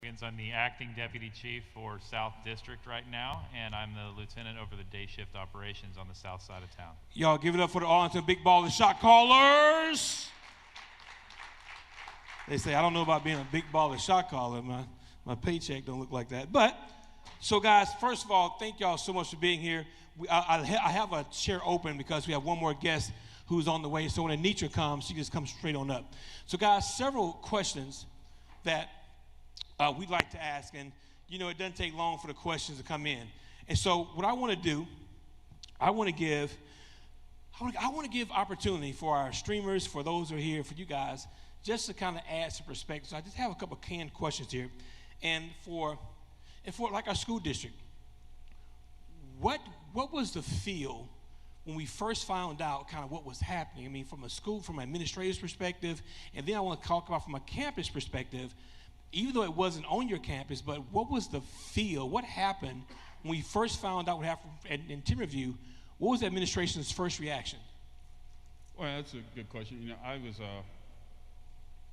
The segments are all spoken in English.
Perkins. I'm the acting deputy chief for South District right now, and I'm the lieutenant over the day shift operations on the south side of town. Y'all give it up for the Arlington Big Baller Shot Callers. They say, I don't know about being a big baller shot caller. My paycheck don't look like that. But, so guys, first of all, thank y'all so much for being here. I have a chair open because we have one more guest who's on the way. So when Anitra comes, she just comes straight on up. So guys, several questions that we'd like to ask. And, you know, it doesn't take long for the questions to come in. And so what I want to do, I want to give opportunity for our streamers, for those who are here, for you guys, just to kind of add some perspective. So I just have a couple of canned questions here. And for like our school district, what was the feel when we first found out kind of what was happening? I mean, from an administrator's perspective, and then I want to talk about from a campus perspective, even though it wasn't on your campus, but what was the feel? What happened when we first found out what happened in Timberview? What was the administration's first reaction? Well, that's a good question. You know, I was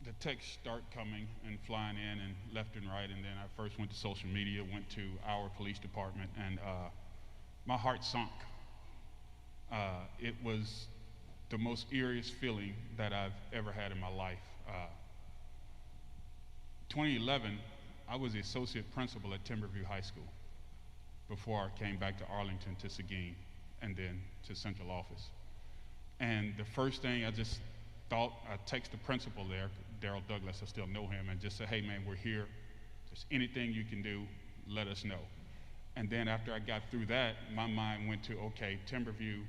the texts start coming and flying in and left and right, and then I first went to social media, went to our police department, and my heart sunk. It was the most eeriest feeling that I've ever had in my life. 2011, I was the associate principal at Timberview High School before I came back to Arlington to Seguin and then to central office. And the first thing I just thought, I text the principal there, Daryl Douglas, I still know him, and just say, hey man, we're here. If there's anything you can do, let us know. And then after I got through that, my mind went to, okay, Timberview,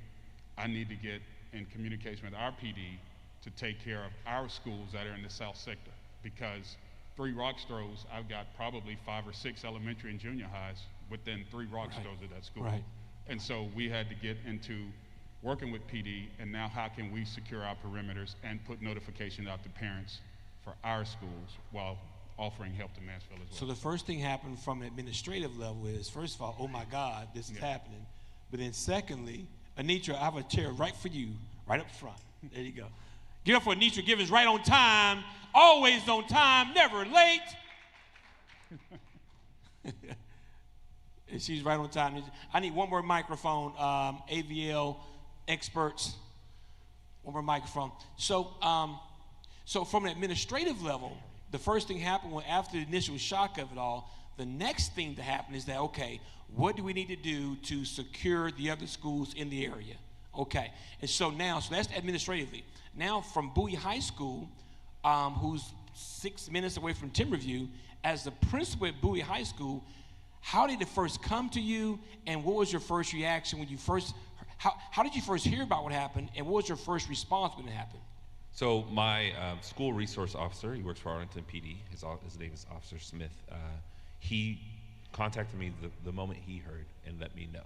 I need to get in communication with our PD to take care of our schools that are in the south sector, because 3 rocks throws, I've got probably 5 or 6 elementary and junior highs within 3 rocks throws at that school. Right. And so we had to get into working with PD, and now how can we secure our perimeters and put notification out to parents for our schools while offering help to Mansfield as well. So the first thing happened from an administrative level is, first of all, oh my God, this is happening. But then secondly, Anitra, I have a chair right for you, right up front. There you go. Give up for Anitra Givens, right on time, always on time, never late. And she's right on time. I need one more microphone, AVL experts, one more microphone. So from an administrative level, the first thing happened after the initial shock of it all, the next thing to happen is that, okay, what do we need to do to secure the other schools in the area? Okay, and so that's administratively. Now from Bowie High School, who's 6 minutes away from Timberview, as the principal at Bowie High School, how did it first come to you, and what was your first reaction when you first, how did you first hear about what happened, and what was your first response when it happened? So my school resource officer, he works for Arlington PD, his name is Officer Smith, he contacted me the moment he heard and let me know.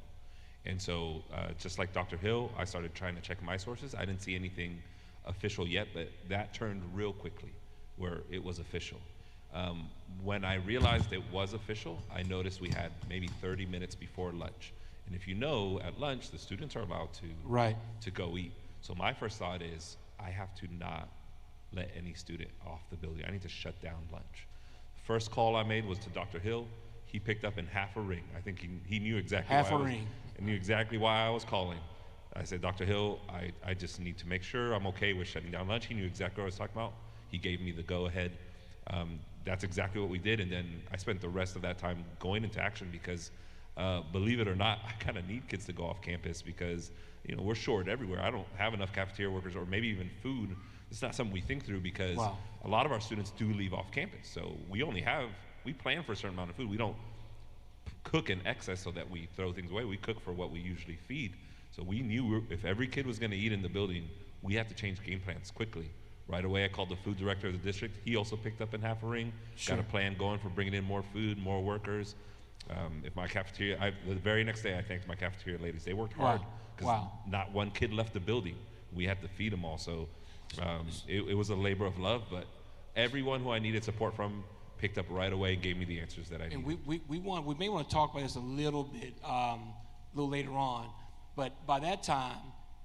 And so just like Dr. Hill, I started trying to check my sources. I didn't see anything official yet, but that turned real quickly where it was official. When I realized it was official, I noticed we had maybe 30 minutes before lunch. And if you know, at lunch, the students are allowed to go eat. So my first thought is, I have to not let any student off the building. I need to shut down lunch. First call I made was to Dr. Hill. He picked up in half a ring. I think he knew exactly knew exactly why I was calling. I said, Dr. Hill, I just need to make sure I'm okay with shutting down lunch. He knew exactly what I was talking about. He gave me the go-ahead. That's exactly what we did, and then I spent the rest of that time going into action because, believe it or not, I kind of need kids to go off campus because, you know, we're short everywhere. I don't have enough cafeteria workers or maybe even food. It's not something we think through because a lot of our students do leave off campus. So we plan for a certain amount of food. We don't cook in excess so that we throw things away. We cook for what we usually feed. So we knew if every kid was going to eat in the building, we had to change game plans quickly. Right away, I called the food director of the district. He also picked up in half a ring, got a plan going for bringing in more food, more workers. If my cafeteria, the very next day I thanked my cafeteria ladies. They worked hard because not one kid left the building. We had to feed them all. So it was a labor of love, but everyone who I needed support from picked up right away and gave me the answers that I needed. And we may want to talk about this a little bit, a little later on, but by that time,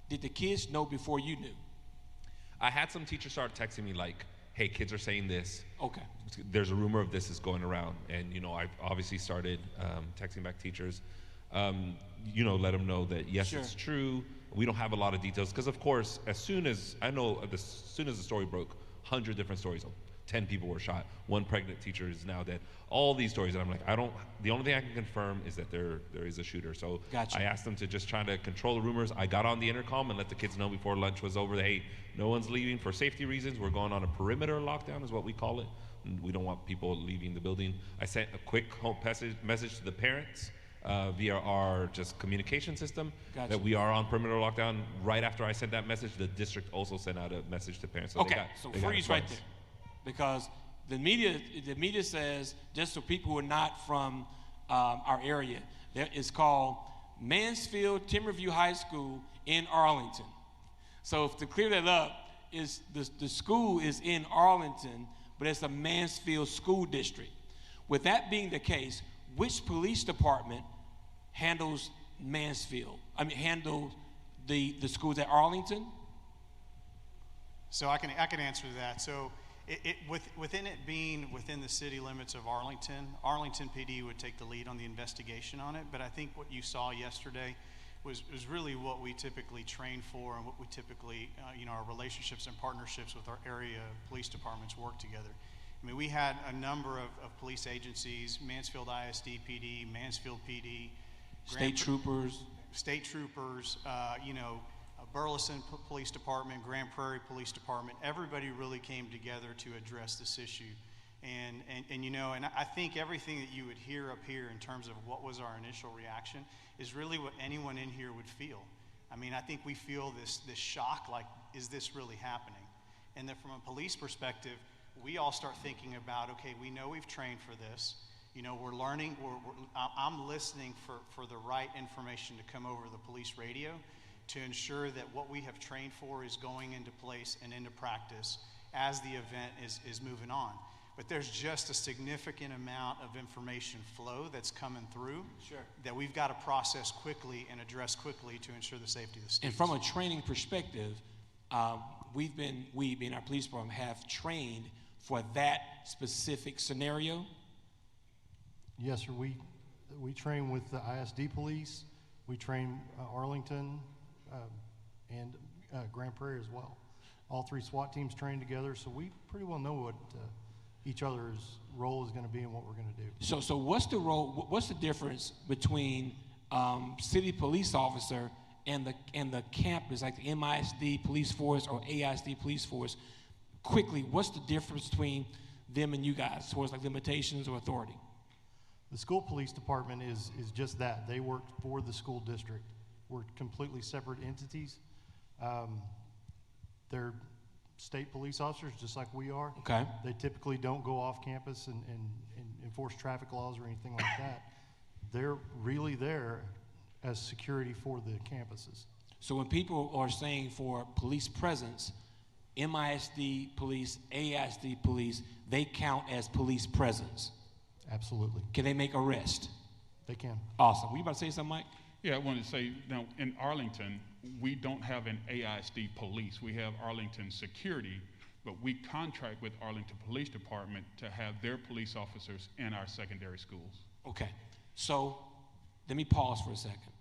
did the kids know before you knew? I had some teachers start texting me like, hey, kids are saying this. Okay. There's a rumor of this is going around. And, I've obviously started texting back teachers, let them know that, yes, Sure. it's true. We don't have a lot of details. Because, of course, as soon as the story broke, 100 different stories. 10 people were shot. One pregnant teacher is now dead. All these stories, and I'm like, the only thing I can confirm is that there is a shooter. So Gotcha. I asked them to just try to control the rumors. I got on the intercom and let the kids know before lunch was over that, hey, no one's leaving for safety reasons. We're going on a perimeter lockdown is what we call it. And we don't want people leaving the building. I sent a quick home message to the parents via our just communication system. Gotcha. That we are on perimeter lockdown. Right after I sent that message, the district also sent out a message to parents. So Okay, they got freeze it right twice. there. Because the media says, just so people who are not from our area, it's called Mansfield Timberview High School in Arlington. So to clear that up, is the school is in Arlington, but it's a Mansfield school district. With that being the case, which police department handles handles the schools at Arlington? So I can answer that. So within it being within the city limits of Arlington PD would take the lead on the investigation on it. But I think what you saw yesterday was really what we typically train for, and what we typically, our relationships and partnerships with our area police departments work together. I mean, we had a number of police agencies: Mansfield ISD PD, Mansfield PD, State troopers, Burleson Police Department, Grand Prairie Police Department. Everybody really came together to address this issue. And I think everything that you would hear up here in terms of what was our initial reaction is really what anyone in here would feel. I mean, I think we feel this shock, like, is this really happening? And then from a police perspective, we all start thinking about, okay, we know we've trained for this. We're learning, I'm listening for the right information to come over the police radio to ensure that what we have trained for is going into place and into practice as the event is moving on. But there's just a significant amount of information flow that's coming through. Sure. That we've got to process quickly and address quickly to ensure the safety of the students. And from a training perspective, we being our police department, have trained for that specific scenario. Yes, sir. We train with the ISD police. We train Arlington and Grand Prairie as well. All three SWAT teams train together, so we pretty well know what each other's role is going to be and what we're going to do. So what's the role? What's the difference between city police officer and the campus, like the MISD police force or AISD police force? Quickly, what's the difference between them and you guys, as far as like limitations or authority? The school police department is just that. They work for the school district. We're completely separate entities. They're state police officers, just like we are. Okay. They typically don't go off campus and enforce traffic laws or anything like that. They're really there as security for the campuses. So when people are saying for police presence, MISD police, AISD police, they count as police presence. Absolutely. Can they make arrest? They can. Awesome. Were you about to say something, Mike? Yeah, I wanted to say, now in Arlington, we don't have an AISD police. We have Arlington Security, but we contract with Arlington Police Department to have their police officers in our secondary schools. Okay. So let me pause for a second.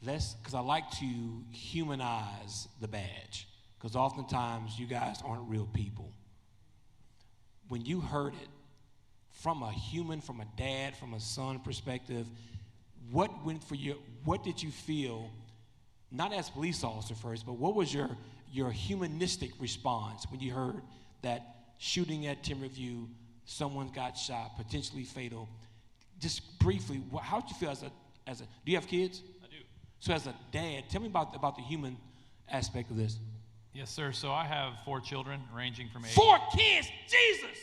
Because I like to humanize the badge, because oftentimes you guys aren't real people. When you heard it from a human, from a dad, from a son perspective, what did you feel, not as a police officer first, but what was your humanistic response when you heard that shooting at Timberview, someone got shot, potentially fatal? Just briefly, how did you feel as a, do you have kids? I do. So as a dad, tell me about the human aspect of this. Yes, sir. So I have 4 children ranging from age. 4 kids, Jesus!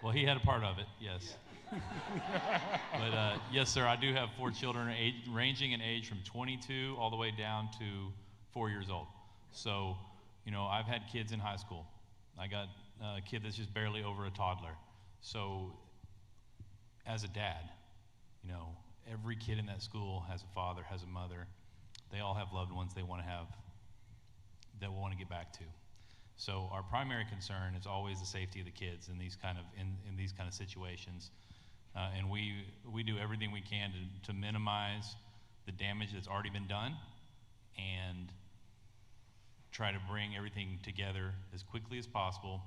Well, he had a part of it, yes. But yes, sir, I do have 4 children ranging in age from 22 all the way down to 4 years old. So, I've had kids in high school. I got a kid that's just barely over a toddler. So as a dad, every kid in that school has a father, has a mother. They all have loved ones they want to get back to. So our primary concern is always the safety of the kids in these kind of situations, and we do everything we can to minimize the damage that's already been done, and try to bring everything together as quickly as possible,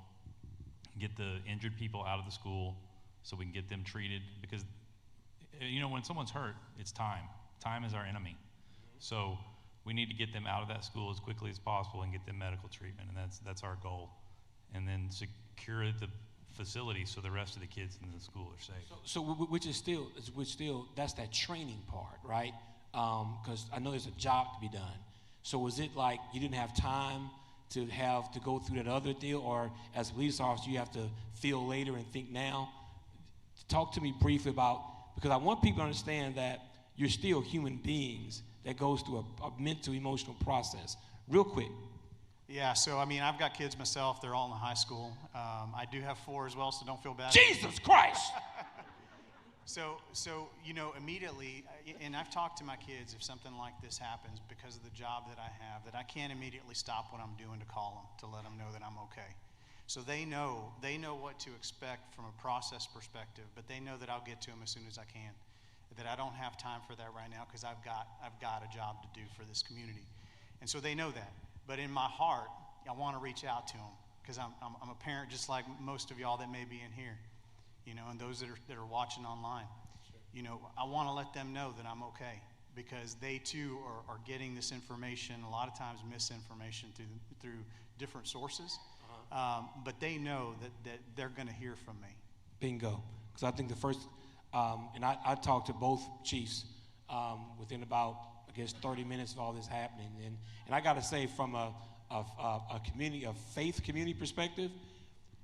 get the injured people out of the school so we can get them treated, because when someone's hurt, it's time. Time is our enemy. So we need to get them out of that school as quickly as possible and get them medical treatment, and that's our goal. And then secure the facility so the rest of the kids in the school are safe. So which still that's that training part, right? Because I know there's a job to be done. So was it like you didn't have time to go through that other deal, or as a police officer you have to feel later and think now? Talk to me briefly about, because I want people to understand that you're still human beings that goes through a mental, emotional process. Real quick. Yeah, so I mean, I've got kids myself. They're all in the high school. I do have 4 as well, so don't feel bad. Jesus Christ! So immediately, and I've talked to my kids, if something like this happens, because of the job that I have, that I can't immediately stop what I'm doing to call them, to let them know that I'm okay. So they know what to expect from a process perspective, but they know that I'll get to them as soon as I can. That I don't have time for that right now because I've got a job to do for this community, and so they know that. But in my heart, I want to reach out to them because I'm a parent, just like most of y'all that may be in here, and those that are watching online. Sure. I want to let them know that I'm okay, because they too are getting this information, a lot of times misinformation through different sources. But they know that they're going to hear from me. Bingo. Because I think the first. And I talked to both chiefs within about, 30 minutes of all this happening. And I got to say, from a community, a faith community perspective,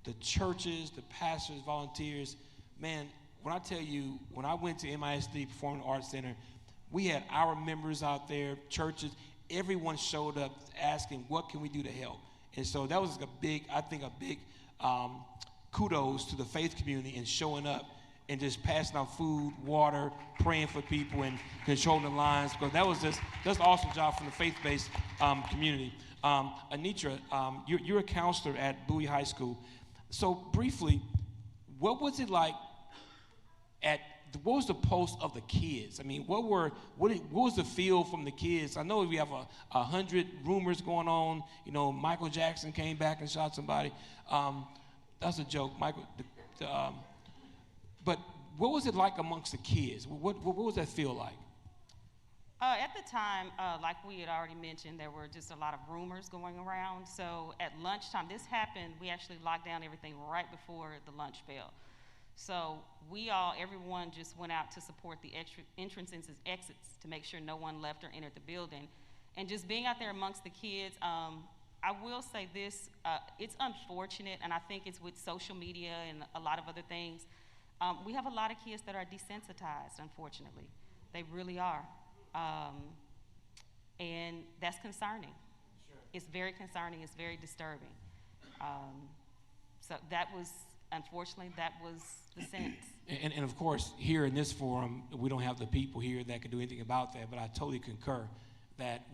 the churches, the pastors, volunteers, man, when I tell you, when I went to MISD Performing Arts Center, we had our members out there, churches, everyone showed up asking, what can we do to help? And so that was a big kudos to the faith community in showing up and just passing out food, water, praying for people, and controlling the lines, because that's an awesome job from the faith-based community. Anitra, you're a counselor at Bowie High School. So briefly, what was it like what was the pulse of the kids? I mean, what was the feel from the kids? I know we have 100 rumors going on. Michael Jackson came back and shot somebody. That's a joke, Michael. But what was it like amongst the kids? What was that feel like? At the time, like we had already mentioned, there were just a lot of rumors going around. So at lunchtime, this happened, we actually locked down everything right before the lunch bell. So everyone just went out to support the entrances and exits to make sure no one left or entered the building. And just being out there amongst the kids, I will say this, it's unfortunate, and I think it's with social media and a lot of other things. We have a lot of kids that are desensitized, unfortunately. They really are. And that's concerning. Sure. It's very concerning. It's very disturbing. So unfortunately, that was the sense. And of course, here in this forum, we don't have the people here that can do anything about that, but I totally concur that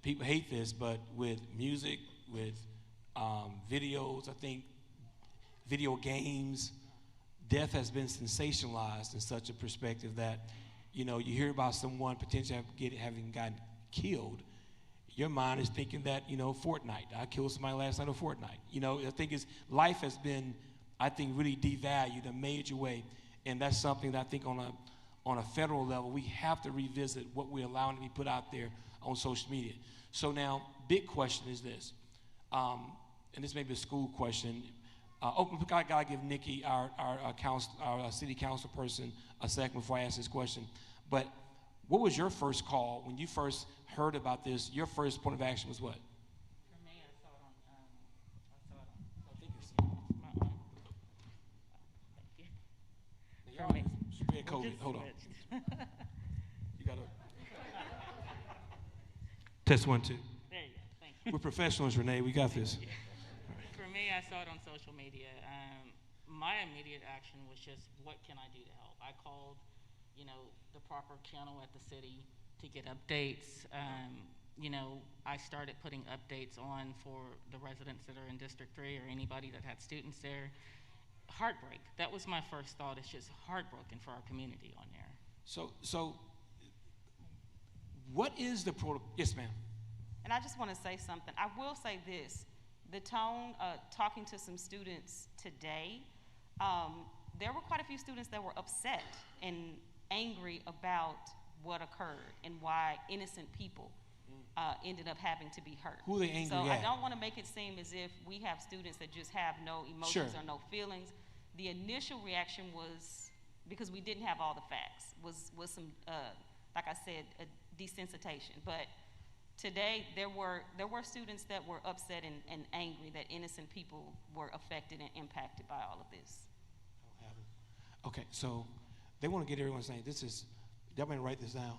people hate this, but with music, with videos, I think video games, death has been sensationalized in such a perspective that, you hear about someone potentially having gotten killed. Your mind is thinking that, Fortnite. I killed somebody last night on Fortnite. I think life has been, really devalued in a major way. And that's something that I think on a federal level, we have to revisit what we're allowing to be put out there on social media. So now, big question is this, and this may be a school question. I gotta give Nikki, our city council person, a second before I ask this question. But what was your first call when you first heard about this? Your first point of action was what? For me, I saw it on. Thank you. Spread COVID. Hold on. You gotta test 1, 2. There you go. Thank you. We're professionals, Renee. We got this. For me, I saw it on social media. My immediate action was just, what can I do to help? I called, the proper channel at the city to get updates. I started putting updates on for the residents that are in District 3 or anybody that had students there. Heartbreak. That was my first thought. It's just heartbroken for our community on there. So what is the protocol? Yes, ma'am. And I just want to say something. I will say this. The tone, talking to some students today, there were quite a few students that were upset and angry about what occurred and why innocent people ended up having to be hurt. Who are they angry So at? I don't want to make it seem as if we have students that just have no emotions Sure. or no feelings. The initial reaction was, because we didn't have all the facts, was some, like I said, a desensitization. But today, there were students that were upset and angry that innocent people were affected and impacted by all of this. Okay, so they want to get everyone saying y'all better write this down.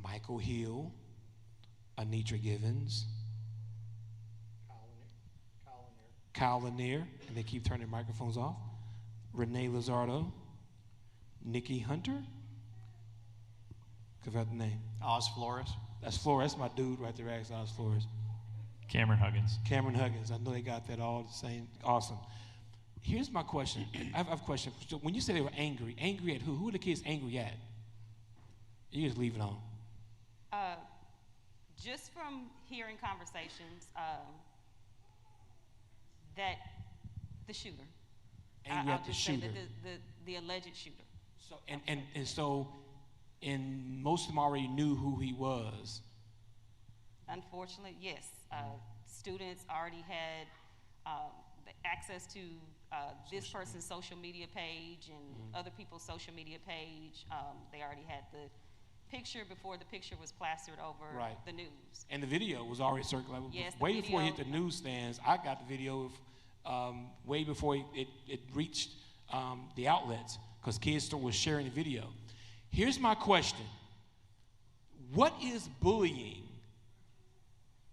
Michael Hill, Anitra Givens, Kyle Lanier, and they keep turning their microphones off. Renee Lizardo, Nikki Hunter, forgot the name. Oz Flores. That's Flores. That's my dude right there, Oz Flores. Cameron Huggins. Cameron Huggins. I know they got that all the same. Awesome. Here's my question. I have a question. So when you say they were angry at who? Who are the kids angry at? You just leave it on. Just from hearing conversations, that the shooter. Angry I'll at the just shooter. say that the alleged shooter. So and most of them already knew who he was. Unfortunately, yes. Students already had the access to this person's social media page and other people's social media page. They already had the picture before the picture was plastered over Right. the news. And the video was already circulating. Yes, the way before it hit video- the newsstands, I got the video way before it reached the outlets because kids were sharing the video. Here's my question. What is bullying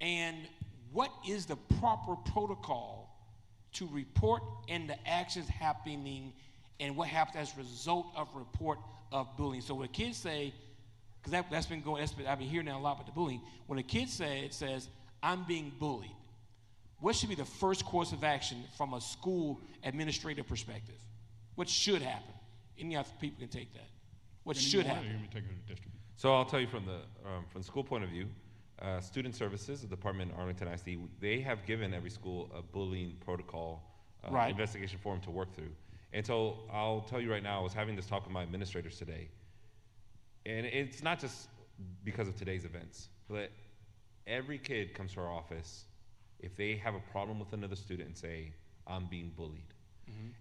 and what is the proper protocol to report and the actions happening and what happens as a result of report of bullying? So when kids say, because I've been hearing that a lot about the bullying, when a kid says, I'm being bullied, what should be the first course of action from a school administrative perspective? What should happen? Any other people can take that. What should happen? You're going to take it to the district. So I'll tell you from the school point of view, Student Services, the department in Arlington ISD, they have given every school a bullying protocol Right. investigation form to work through. And so I'll tell you right now, I was having this talk with my administrators today, and it's not just because of today's events, but every kid comes to our office if they have a problem with another student and say, I'm being bullied.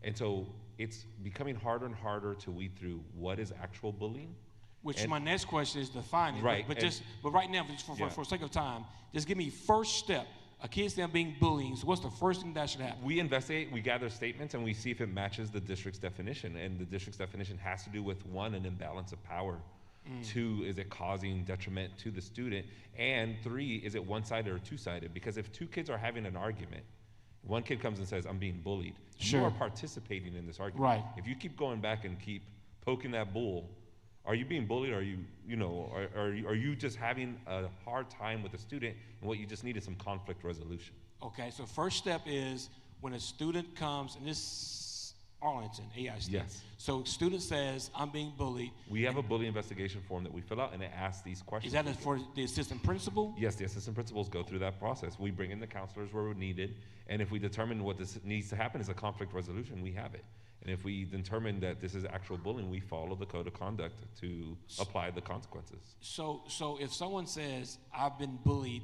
And so it's becoming harder and harder to weed through what is actual bullying. Which And- my next question is defining. Right, But and- right now, just Yeah. for sake of time, just give me first step. A kid saying being bullying. So what's the first thing that should happen? We investigate, we gather statements, and we see if it matches the district's definition. And the district's definition has to do with, one, an imbalance of power. Two, is it causing detriment to the student? And three, is it one-sided or two-sided? Because if two kids are having an argument, one kid comes and says, I'm being bullied. Sure. You are participating in this argument. Right. If you keep going back and keep poking that bull, are you being bullied? Or are you just having a hard time with the student, and what you just need is some conflict resolution? Okay, so first step is when a student comes, and this Arlington, AISD. Yes. So student says, I'm being bullied. We have a bully investigation form that we fill out, and it asks these questions. Is that for the assistant principal? Yes, the assistant principals go through that process. We bring in the counselors where needed, and if we determine what this needs to happen is a conflict resolution, we have it. And if we determine that this is actual bullying, we follow the code of conduct to apply the consequences. So if someone says, I've been bullied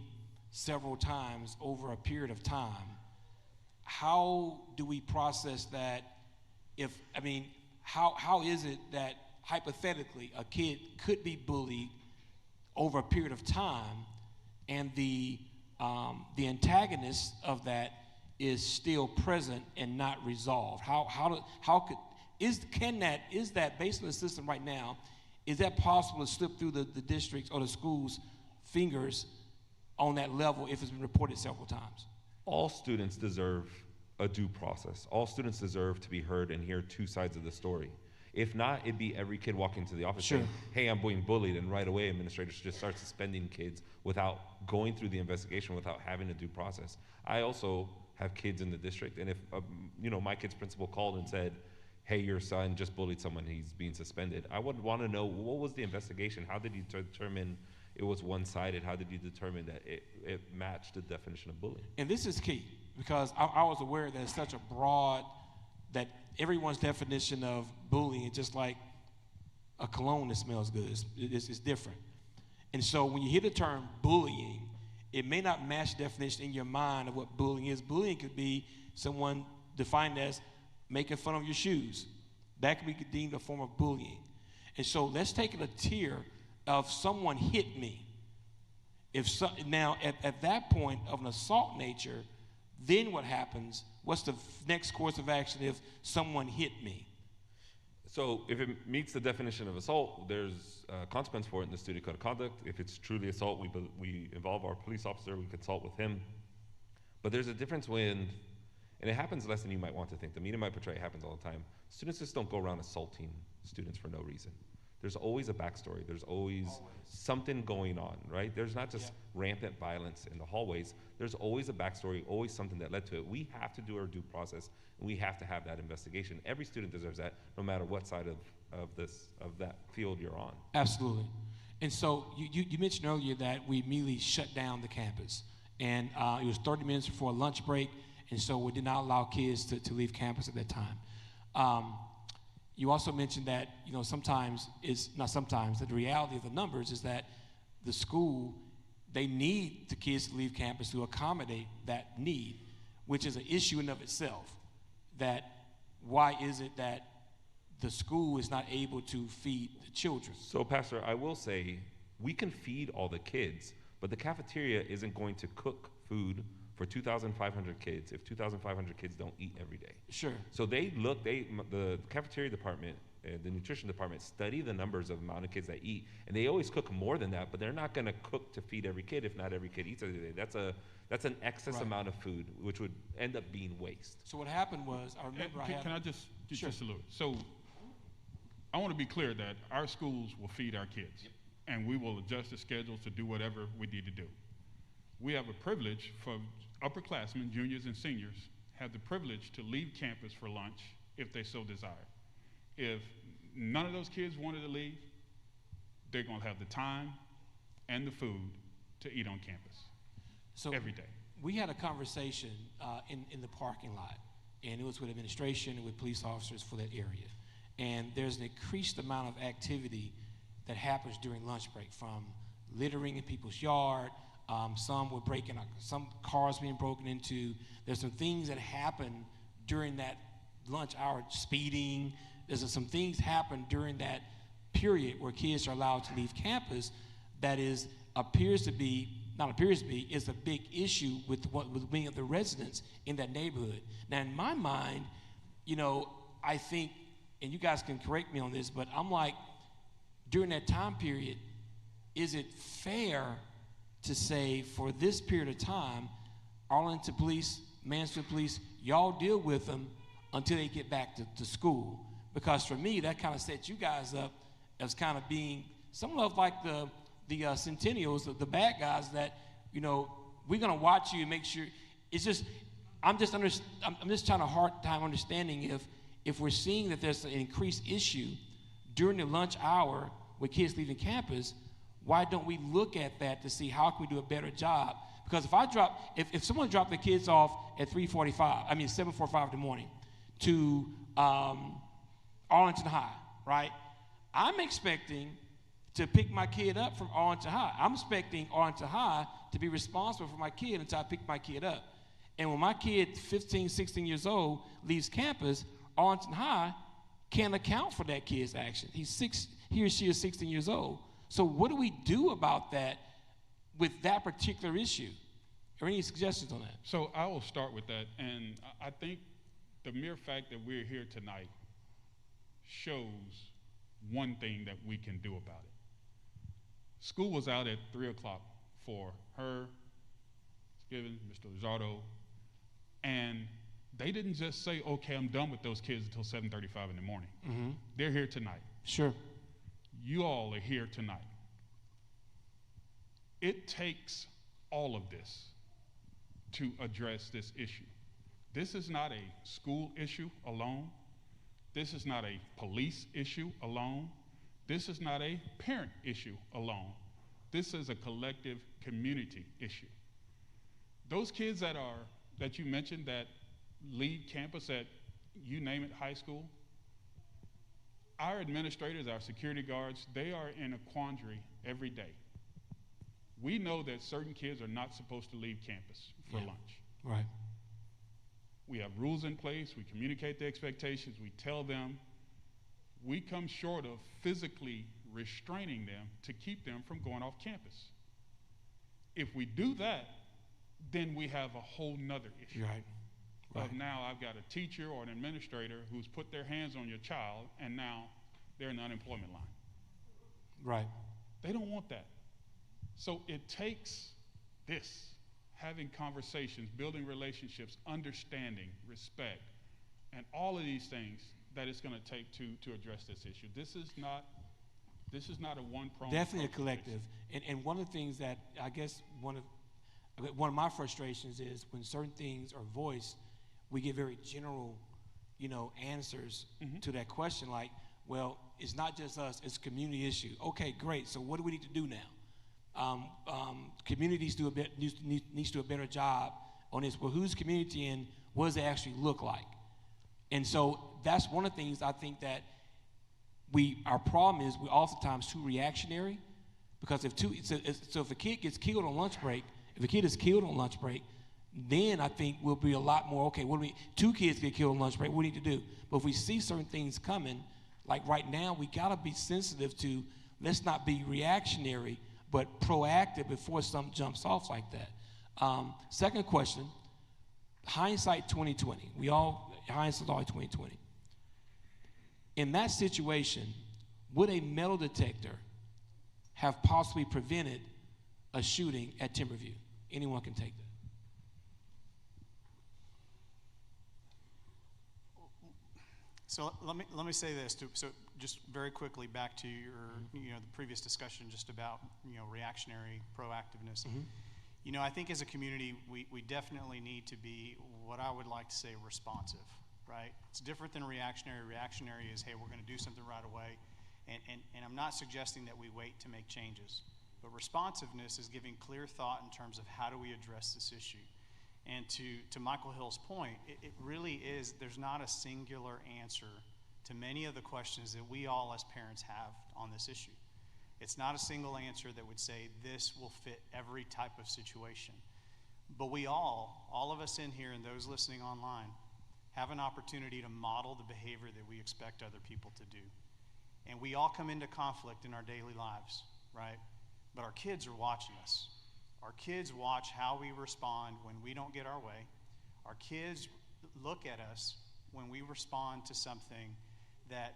several times over a period of time, how do we process that? How is it that hypothetically a kid could be bullied over a period of time and the antagonist of that is still present and not resolved? Is that based on the system right now, is that possible to slip through the districts or the schools' fingers on that level if it's been reported several times? All students deserve a due process. All students deserve to be heard and hear two sides of the story. If not, it'd be every kid walking into the office Sure. saying, hey, I'm being bullied, and right away administrators just start suspending kids without going through the investigation, without having a due process. I also have kids in the district, and if my kid's principal called and said, hey, your son just bullied someone, he's being suspended, I would want to know, what was the investigation? How did you determine it was one-sided? How did you determine that it matched the definition of bullying? And this is key, because I was aware that it's such a broad, that everyone's definition of bullying is just like a cologne that smells good. It's different. And so when you hear the term bullying, it may not match the definition in your mind of what bullying is. Bullying could be someone defined as making fun of your shoes. That could be deemed a form of bullying. And so let's take it a tier of someone hit me. Now, at that point of an assault nature, then what happens? What's the next course of action if someone hit me? So if it meets the definition of assault, there's a consequence for it in the student code of conduct. If it's truly assault, we involve our police officer, we consult with him. But there's a difference when, and it happens less than you might want to think. The media might portray it happens all the time. Students just don't go around assaulting students for no reason. There's always a backstory. There's always something going on, right? There's not just rampant violence in the hallways. There's always a backstory, always something that led to it. We have to do our due process, and we have to have that investigation. Every student deserves that, no matter what side of that field you're on. Absolutely. And so you mentioned earlier that we immediately shut down the campus. And it was 30 minutes before lunch break, and so we did not allow kids to leave campus at that time. You also mentioned that, sometimes that the reality of the numbers is that the school, they need the kids to leave campus to accommodate that need, which is an issue in of itself. That why is it that the school is not able to feed the children? So, Pastor, I will say we can feed all the kids, but the cafeteria isn't going to cook food for 2,500 kids if 2,500 kids don't eat every day. Sure. So the cafeteria department, the nutrition department study the numbers of amount of kids that eat, and they always cook more than that, but they're not going to cook to feed every kid if not every kid eats every day. That's an excess amount of food, which would end up being waste. So what happened was, I remember Can I just Sure. just a little? So I want to be clear that our schools will feed our kids, and we will adjust the schedules to do whatever we need to do. We have a privilege for upperclassmen, juniors, and seniors have the privilege to leave campus for lunch if they so desire. If none of those kids wanted to leave, they're going to have the time and the food to eat on campus every day. We had a conversation in the parking lot, and it was with administration and with police officers for that area. And there's an increased amount of activity that happens during lunch break, from littering in people's yard. Some cars being broken into. There's some things that happen during that lunch hour, speeding. There's some things happen during that period where kids are allowed to leave campus that is a big issue with many of the residents in that neighborhood. Now, in my mind, I think, and you guys can correct me on this, but I'm like, during that time period, is it fair to say, for this period of time, Arlington Police, Mansfield Police, y'all deal with them until they get back to school? Because for me, that kind of sets you guys up as kind of being somewhat like the Centennials, the bad guys that, we're going to watch you and make sure. It's just, I'm just trying a hard time understanding if we're seeing that there's an increased issue during the lunch hour with kids leaving campus. Why don't we look at that to see how can we do a better job? Because if someone dropped the kids off at 7:45 in the morning to Arlington High, right? I'm expecting to pick my kid up from Arlington High. I'm expecting Arlington High to be responsible for my kid until I pick my kid up. And when my kid, 15, 16 years old, leaves campus, Arlington High can't account for that kid's action. He or she is 16 years old. So what do we do about that with that particular issue? Are any suggestions on that? So I will start with that, and I think the mere fact that we're here tonight shows one thing that we can do about it. School was out at 3 o'clock for her, Given, Mr. Lizardo, and they didn't just say, okay, I'm done with those kids until 7:35 in the morning. Mm-hmm. They're here tonight. Sure. You all are here tonight. It takes all of this to address this issue. This is not a school issue alone. This is not a police issue alone. This is not a parent issue alone. This is a collective community issue. Those kids that you mentioned that lead campus at, you name it, high school, our administrators, our security guards, they are in a quandary every day. We know that certain kids are not supposed to leave campus for lunch. Right. We have rules in place, we communicate the expectations, we tell them. We come short of physically restraining them to keep them from going off campus. If we do that, then we have a whole nother issue. Right. Of now I've got a teacher or an administrator who's put their hands on your child, and now they're in the unemployment line. Right. They don't want that. So it takes this, having conversations, building relationships, understanding, respect, and all of these things that it's going to take to address this issue. This is not a one-pronged Definitely a approach. collective. And one of the things that I guess one of my frustrations is when certain things are voiced, we get very general, answers to that question. Like, well, it's not just us; it's a community issue. Okay, great. So what do we need to do now? Communities needs to do a better job on this. Well, whose community and what does it actually look like? And so that's one of the things I think that our problem is we're oftentimes too reactionary, because if a kid gets killed on lunch break, then I think we'll be a lot more, okay, two kids get killed on lunch break, what do we need to do? But if we see certain things coming, like right now, we gotta be sensitive to, let's not be reactionary, but proactive before something jumps off like that. Second question, hindsight 2020. Hindsight always 2020. In that situation, would a metal detector have possibly prevented a shooting at Timberview? Anyone can take that. So let me say this. So just very quickly back to your the previous discussion just about reactionary proactiveness. I think as a community we definitely need to be what I would like to say responsive. Right? It's different than reactionary. Reactionary is, hey, we're going to do something right away, and I'm not suggesting that we wait to make changes. But responsiveness is giving clear thought in terms of how do we address this issue. And to Michael Hill's point, it really is, there's not a singular answer to many of the questions that we all as parents have on this issue. It's not a single answer that would say this will fit every type of situation. But we all of us in here and those listening online, have an opportunity to model the behavior that we expect other people to do. And we all come into conflict in our daily lives, right? But our kids are watching us. Our kids watch how we respond when we don't get our way. Our kids look at us when we respond to something that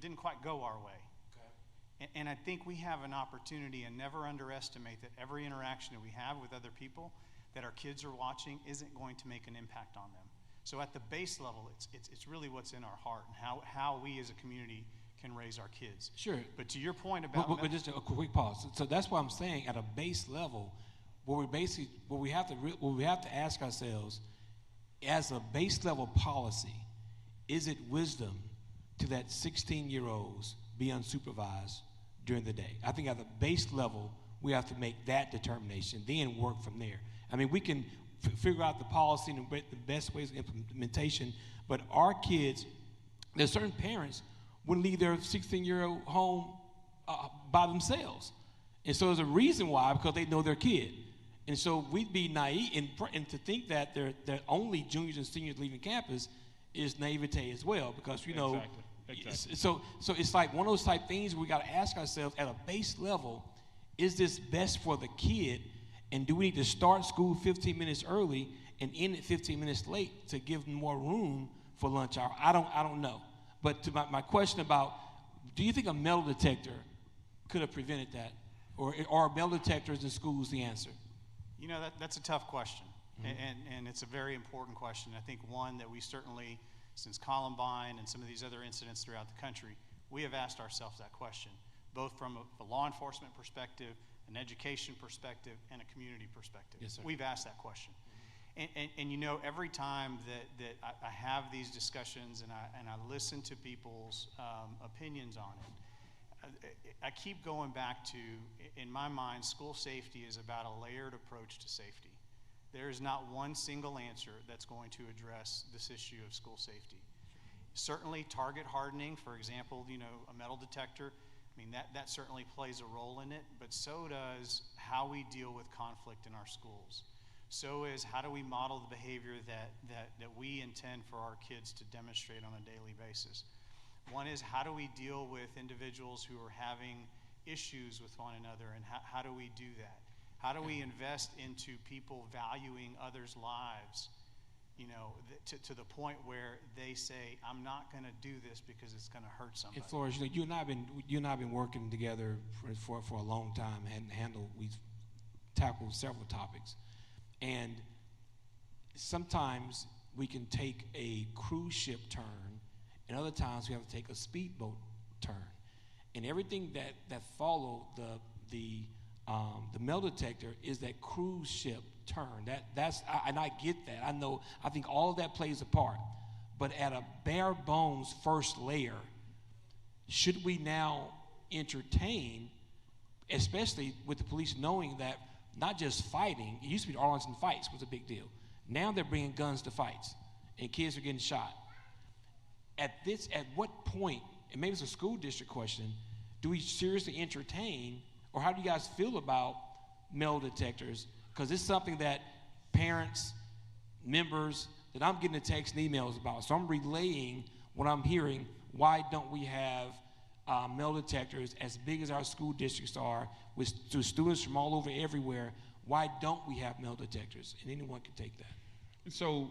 didn't quite go our way. Okay. And I think we have an opportunity, and never underestimate that every interaction that we have with other people that our kids are watching isn't going to make an impact on them. So at the base level, it's really what's in our heart and how we as a community can raise our kids. Sure. But to your point about but just a quick pause. So that's why I'm saying at a base level, what we have to ask ourselves as a base level policy, is it wisdom to let 16-year-olds be unsupervised during the day? I think at the base level, we have to make that determination, then work from there. I mean, we can figure out the policy and the best ways of implementation, but our kids, there's certain parents wouldn't leave their 16-year-old home by themselves. And so there's a reason why, because they know their kid. And so we'd be naive, and to think that they're only juniors and seniors leaving campus is naivete as well, because Exactly. So it's like one of those type things where we got to ask ourselves at a base level, is this best for the kid? And do we need to start school 15 minutes early and end it 15 minutes late to give them more room for lunch hour? I don't know. But to my question about, do you think a metal detector could have prevented that? Or are metal detectors in schools the answer? That's a tough question. Mm-hmm. And it's a very important question. I think one that we certainly since Columbine and some of these other incidents throughout the country, we have asked ourselves that question, both from a law enforcement perspective, an education perspective, and a community perspective. Yes, sir. We've asked that question. And you know, every time that I have these discussions and I listen to people's opinions on it, I keep going back to, in my mind, school safety is about a layered approach to safety. There is not one single answer that's going to address this issue of school safety. Certainly target hardening, for example, you know, a metal detector, I mean, that certainly plays a role in it, but so does how we deal with conflict in our schools. So is how do we model the behavior that we intend for our kids to demonstrate on a daily basis. One is how do we deal with individuals who are having issues with one another, and how do we do that? How do we invest into people valuing others' lives, you know, to the point where they say, I'm not going to do this because it's going to hurt somebody. And Flores, you and I have been working together for a long time, and we've tackled several topics. And sometimes we can take a cruise ship turn, and other times we have to take a speedboat turn. And everything that followed the metal detector is that cruise ship turn. And I get that. I think all of that plays a part. But at a bare bones first layer, should we now entertain, especially with the police knowing that not just fighting, it used to be the Arlington fights was a big deal. Now they're bringing guns to fights, and kids are getting shot. At what point, and maybe it's a school district question, do we seriously entertain, or how do you guys feel about metal detectors? Because it's something that parents, members, that I'm getting the text and emails about. So I'm relaying what I'm hearing. Why don't we have metal detectors as big as our school districts are, with students from all over everywhere? Why don't we have metal detectors? And anyone can take that. So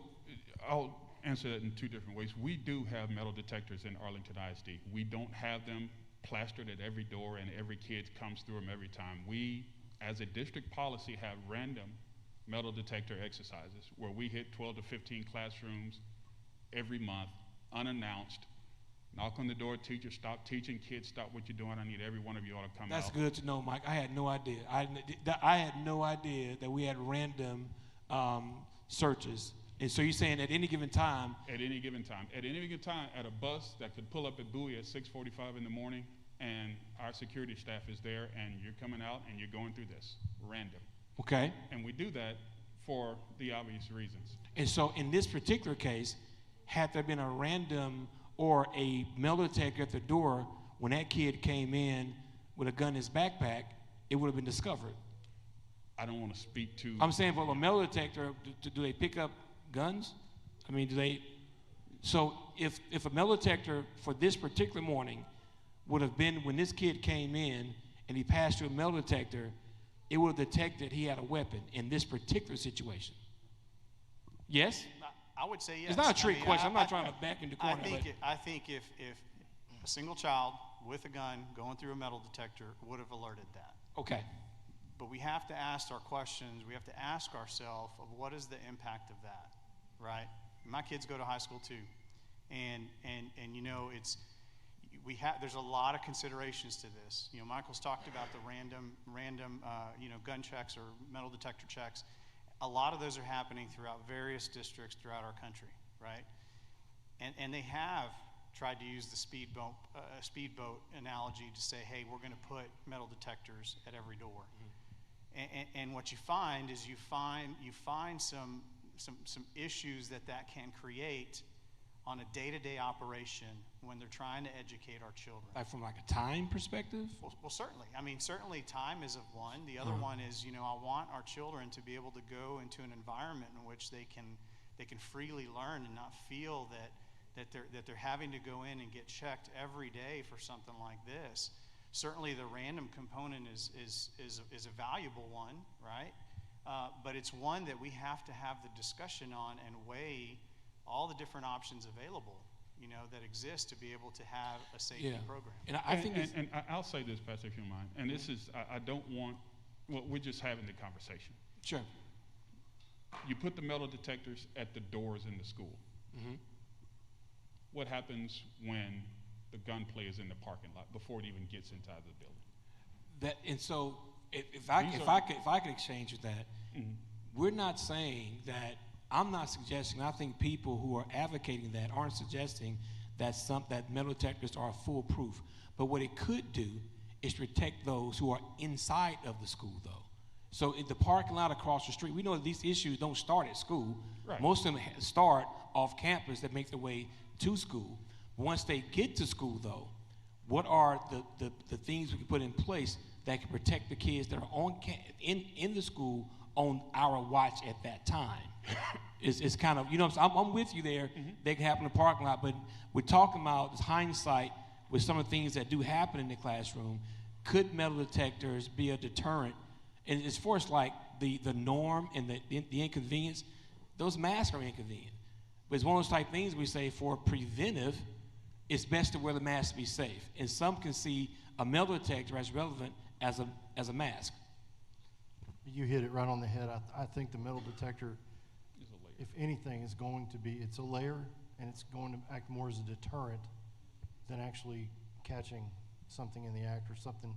I'll answer that in two different ways. We do have metal detectors in Arlington ISD. We don't have them plastered at every door and every kid comes through them every time. We, as a district policy, have random metal detector exercises where we hit 12 to 15 classrooms every month, unannounced. Knock on the door, teacher, stop teaching, kids, stop what you're doing. I need every one of you all to come out. That's good to know, Mike. I had no idea. I had no idea that we had random searches. And so you're saying at any given time? At any given time. At any given time, at a bus that could pull up at Bowie at 6:45 in the morning, and our security staff is there, and you're coming out and you're going through this, random. Okay. And we do that for the obvious reasons. And so in this particular case, had there been a random or a metal detector at the door, when that kid came in with a gun in his backpack, it would have been discovered. I don't want to speak to... I'm saying for a metal detector, do they pick up guns? I mean, do they? So if a metal detector for this particular morning would have been when this kid came in and he passed through a metal detector, it would have detected he had a weapon in this particular situation. Yes? I would say yes. It's not a trick question. I'm not trying to back into the corner. I think if a single child with a gun going through a metal detector would have alerted that. Okay. But we have to ask our questions. We have to ask ourselves of what is the impact of that, right? My kids go to high school too, and you know there's a lot of considerations to this. You know, Michael's talked about the random gun checks or metal detector checks. A lot of those are happening throughout various districts throughout our country, right? And they have tried to use the speedboat analogy to say, hey, we're going to put metal detectors at every door. Mm-hmm. And what you find is you find some issues that can create on a day-to-day operation when they're trying to educate our children. Like from a time perspective? Well, certainly. I mean, certainly time is of one. The other one is, I want our children to be able to go into an environment in which they can freely learn and not feel that they're having to go in and get checked every day for something like this. Certainly the random component is a valuable one, right? But it's one that we have to have the discussion on and weigh all the different options available, that exist to be able to have a safety program. And I think and I'll say this, Pastor, if you don't mind. And this is, I don't want, we're just having the conversation. Sure. You put the metal detectors at the doors in the school. Mm-hmm. what happens when the gunplay is in the parking lot before it even gets inside the building? And so if I could exchange with that, we're not saying that, I'm not suggesting, I think people who are advocating that aren't suggesting that metal detectors are foolproof. But what it could do is protect those who are inside of the school, though. So in the parking lot across the street, we know that these issues don't start at school. Right. Most of them start off campus that make their way to school. Once they get to school, though, what are the things we can put in place that can protect the kids that are in the school on our watch at that time? It's kind of, you know, I'm with you there. They can happen in the parking lot, but we're talking about this hindsight with some of the things that do happen in the classroom. Could metal detectors be a deterrent? And as far as like the norm and the inconvenience, those masks are inconvenient. But it's one of those type things we say for preventive, it's best to wear the mask to be safe. And some can see a metal detector as relevant as a mask. You hit it right on the head. I think the metal detector, if anything, is going to be, it's a layer, and it's going to act more as a deterrent than actually catching something in the act or something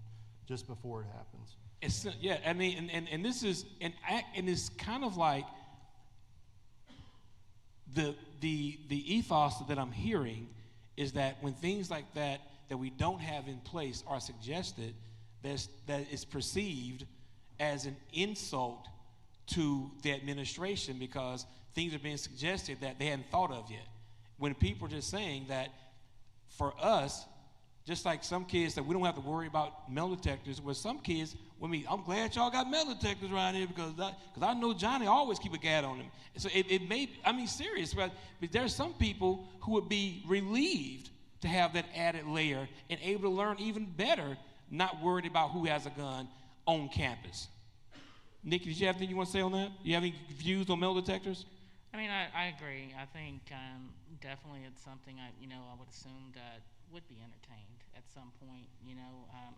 just before it happens. Yeah, I mean, and this is and it's kind of like the ethos that I'm hearing is that when things like that we don't have in place are suggested, that is perceived as an insult to the administration because things are being suggested that they hadn't thought of yet. When people are just saying that for us, just like some kids that we don't have to worry about metal detectors, with some kids, I'm glad y'all got metal detectors around here because I know Johnny always keep a gad on him. So it may, I mean, serious, but there's some people who would be relieved to have that added layer and able to learn even better, not worried about who has a gun on campus. Nikki, did you have anything you want to say on that? You have any views on metal detectors? I mean, I agree. I think definitely it's something I would assume that would be entertained at some point.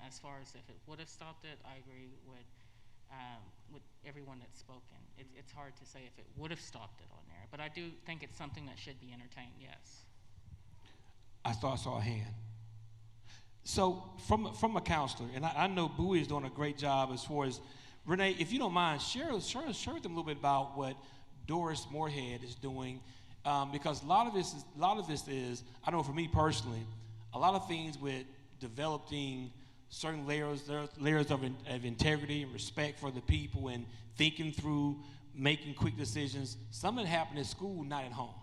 As far as if it would have stopped it, I agree with everyone that's spoken. It's hard to say if it would have stopped it on there, but I do think it's something that should be entertained. Yes. I thought I saw a hand. So from a counselor, and I know Bowie is doing a great job as far as Renee, if you don't mind, share with them a little bit about what Doris Moorhead is doing, because a lot of this is, I know for me personally, a lot of things with developing certain layers of integrity and respect for the people and thinking through making quick decisions. Some of it happened at school, not at home.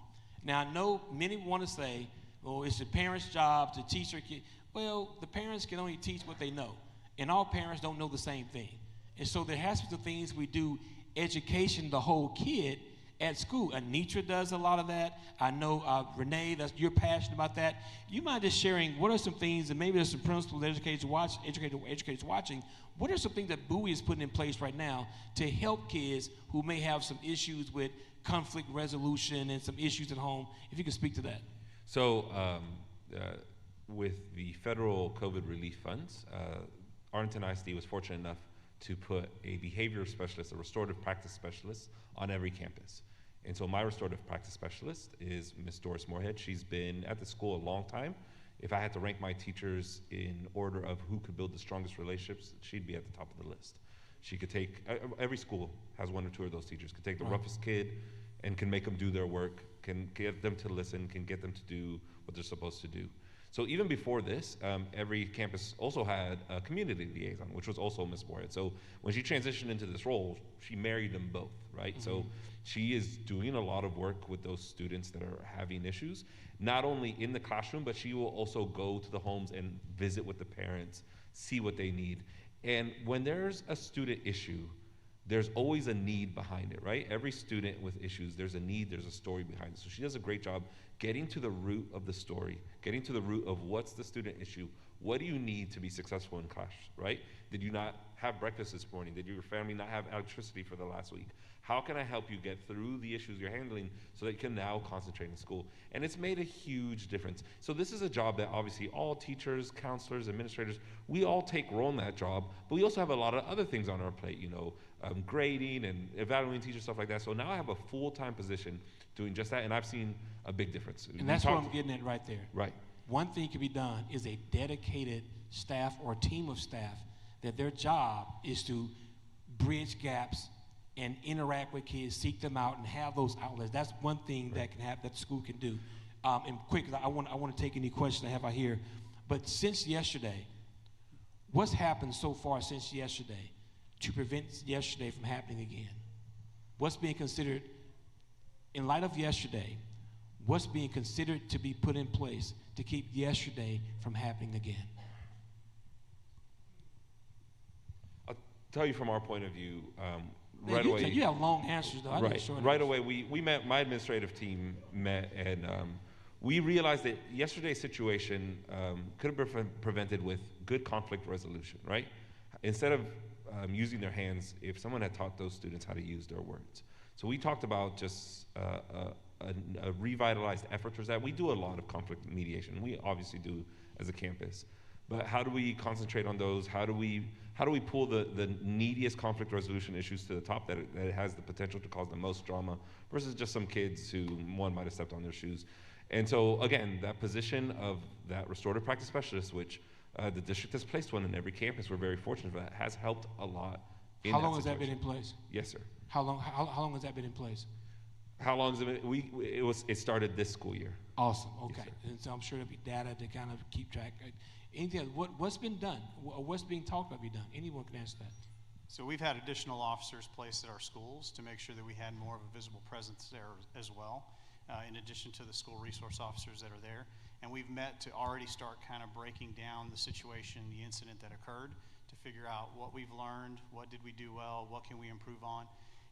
Now, I know many want to say, well, it's the parents' job to teach their kid. Well, the parents can only teach what they know, and all parents don't know the same thing. And so there has to be some things we do, education the whole kid at school. Anitra does a lot of that. I know, Renee, you're passionate about that. You mind just sharing what are some things, and maybe there's some principals, educators watching, what are some things that Bowie is putting in place right now to help kids who may have some issues with conflict resolution and some issues at home? If you could speak to that. So with the federal COVID relief funds, Arlington ISD was fortunate enough to put a behavior specialist, a restorative practice specialist, on every campus. And so my restorative practice specialist is Ms. Doris Moorhead. She's been at the school a long time. If I had to rank my teachers in order of who could build the strongest relationships, she'd be at the top of the list. She could take, every school has one or two of those teachers, could take the roughest kid and can make them do their work, can get them to listen, can get them to do what they're supposed to do. So even before this, every campus also had a community liaison, which was also Ms. Moorhead. So when she transitioned into this role, she married them both, right? Mm-hmm. So she is doing a lot of work with those students that are having issues, not only in the classroom, but she will also go to the homes and visit with the parents, see what they need. And when there's a student issue, there's always a need behind it, right? Every student with issues, there's a need, there's a story behind it. So she does a great job getting to the root of the story, getting to the root of what's the student issue, what do you need to be successful in class, right? Did you not have breakfast this morning? Did your family not have electricity for the last week? How can I help you get through the issues you're handling so that you can now concentrate in school? And it's made a huge difference. So this is a job that obviously all teachers, counselors, administrators, we all take role in that job, but we also have a lot of other things on our plate, grading and evaluating teachers, stuff like that. So now I have a full-time position doing just that, and I've seen a big difference. And that's what I'm getting at right there. Right. One thing can be done is a dedicated staff or team of staff that their job is to bridge gaps and interact with kids, seek them out, and have those outlets. That's one thing that can happen, that the school can do. And quickly, I want to take any questions I have out here. But since yesterday, what's happened so far since yesterday to prevent yesterday from happening again? What's being considered, in light of yesterday, what's being considered to be put in place to keep yesterday from happening again? I'll tell you from our point of view, Man, right away. You have long answers, though. I need short Right answers. away, we met, my administrative team met, and we realized that yesterday's situation could have been prevented with good conflict resolution, right? Instead of using their hands, if someone had taught those students how to use their words. So we talked about just a revitalized effort towards that. We do a lot of conflict mediation. We obviously do as a campus. But how do we concentrate on those? How do we pull the neediest conflict resolution issues to the top that it has the potential to cause the most drama versus just some kids who one might have stepped on their shoes? And so again, that position of that restorative practice specialist, which the district has placed one in every campus, we're very fortunate for that, has helped a lot. How long has that been in place? Yes, sir. How long has that been in place? How long has it been? It started this school year. Awesome. Okay. Yes, sir. And so I'm sure there'll be data to kind of keep track. Anything else? What's been done? What's being talked about be done? Anyone can answer that. So we've had additional officers placed at our schools to make sure that we had more of a visible presence there as well, in addition to the school resource officers that are there. And we've met to already start kind of breaking down the situation, the incident that occurred, to figure out what we've learned, what did we do well, what can we improve on.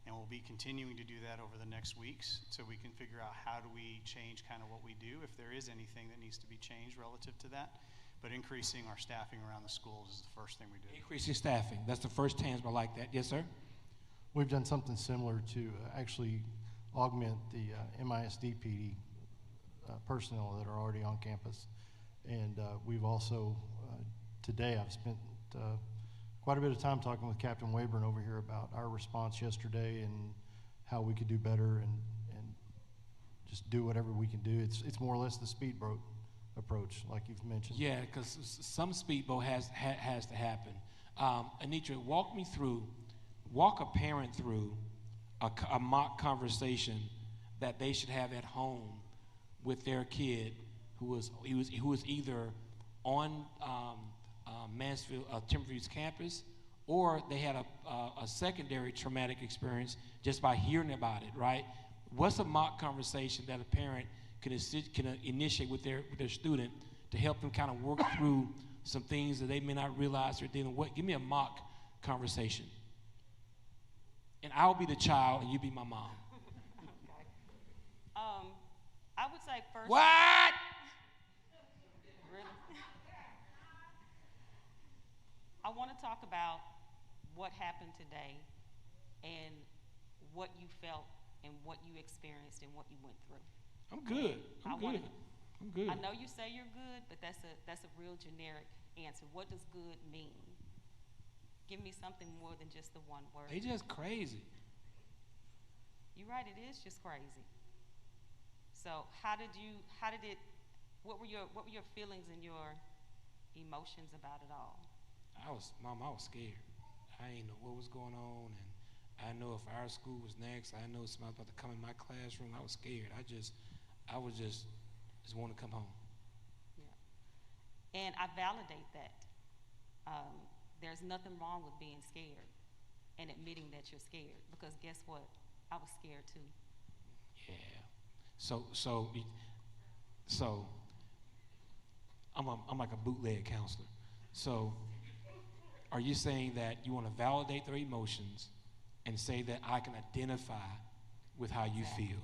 And we'll be continuing to do that over the next weeks so we can figure out how do we change kind of what we do, if there is anything that needs to be changed relative to that. But increasing our staffing around the schools is the first thing we do. Increasing staffing. That's the first tangible like that. Yes, sir? We've done something similar to actually augment the MISD PD personnel that are already on campus. And we've also, today I've spent quite a bit of time talking with Captain Wayburn over here about our response yesterday and how we could do better and just do whatever we can do. It's more or less the speedboat approach, like you've mentioned. Yeah, because some speedboat has to happen. Anitra, walk a parent through a mock conversation that they should have at home with their kid who was either on Mansfield, Timberview's campus, or they had a secondary traumatic experience just by hearing about it, right? What's a mock conversation that a parent can initiate with their student to help them kind of work through some things that they may not realize they're dealing with? Give me a mock conversation. And I'll be the child and you be my mom. I would say first. What? Really? I want to talk about what happened today and what you felt and what you experienced and what you went through. I'm good. I'm good. I know you say you're good, but that's a real generic answer. What does good mean? Give me something more than just the one word. They just crazy. You're right, it is just crazy. So what were your feelings and your emotions about it all? I was scared. I didn't know what was going on, and I know if our school was next, I know somebody was about to come in my classroom. I was scared. I was just want to come home. Yeah. And I validate that. There's nothing wrong with being scared and admitting that you're scared, because guess what? I was scared too. Yeah. So I'm like a bootleg counselor. So are you saying that you want to validate their emotions and say that I can identify with how you feel?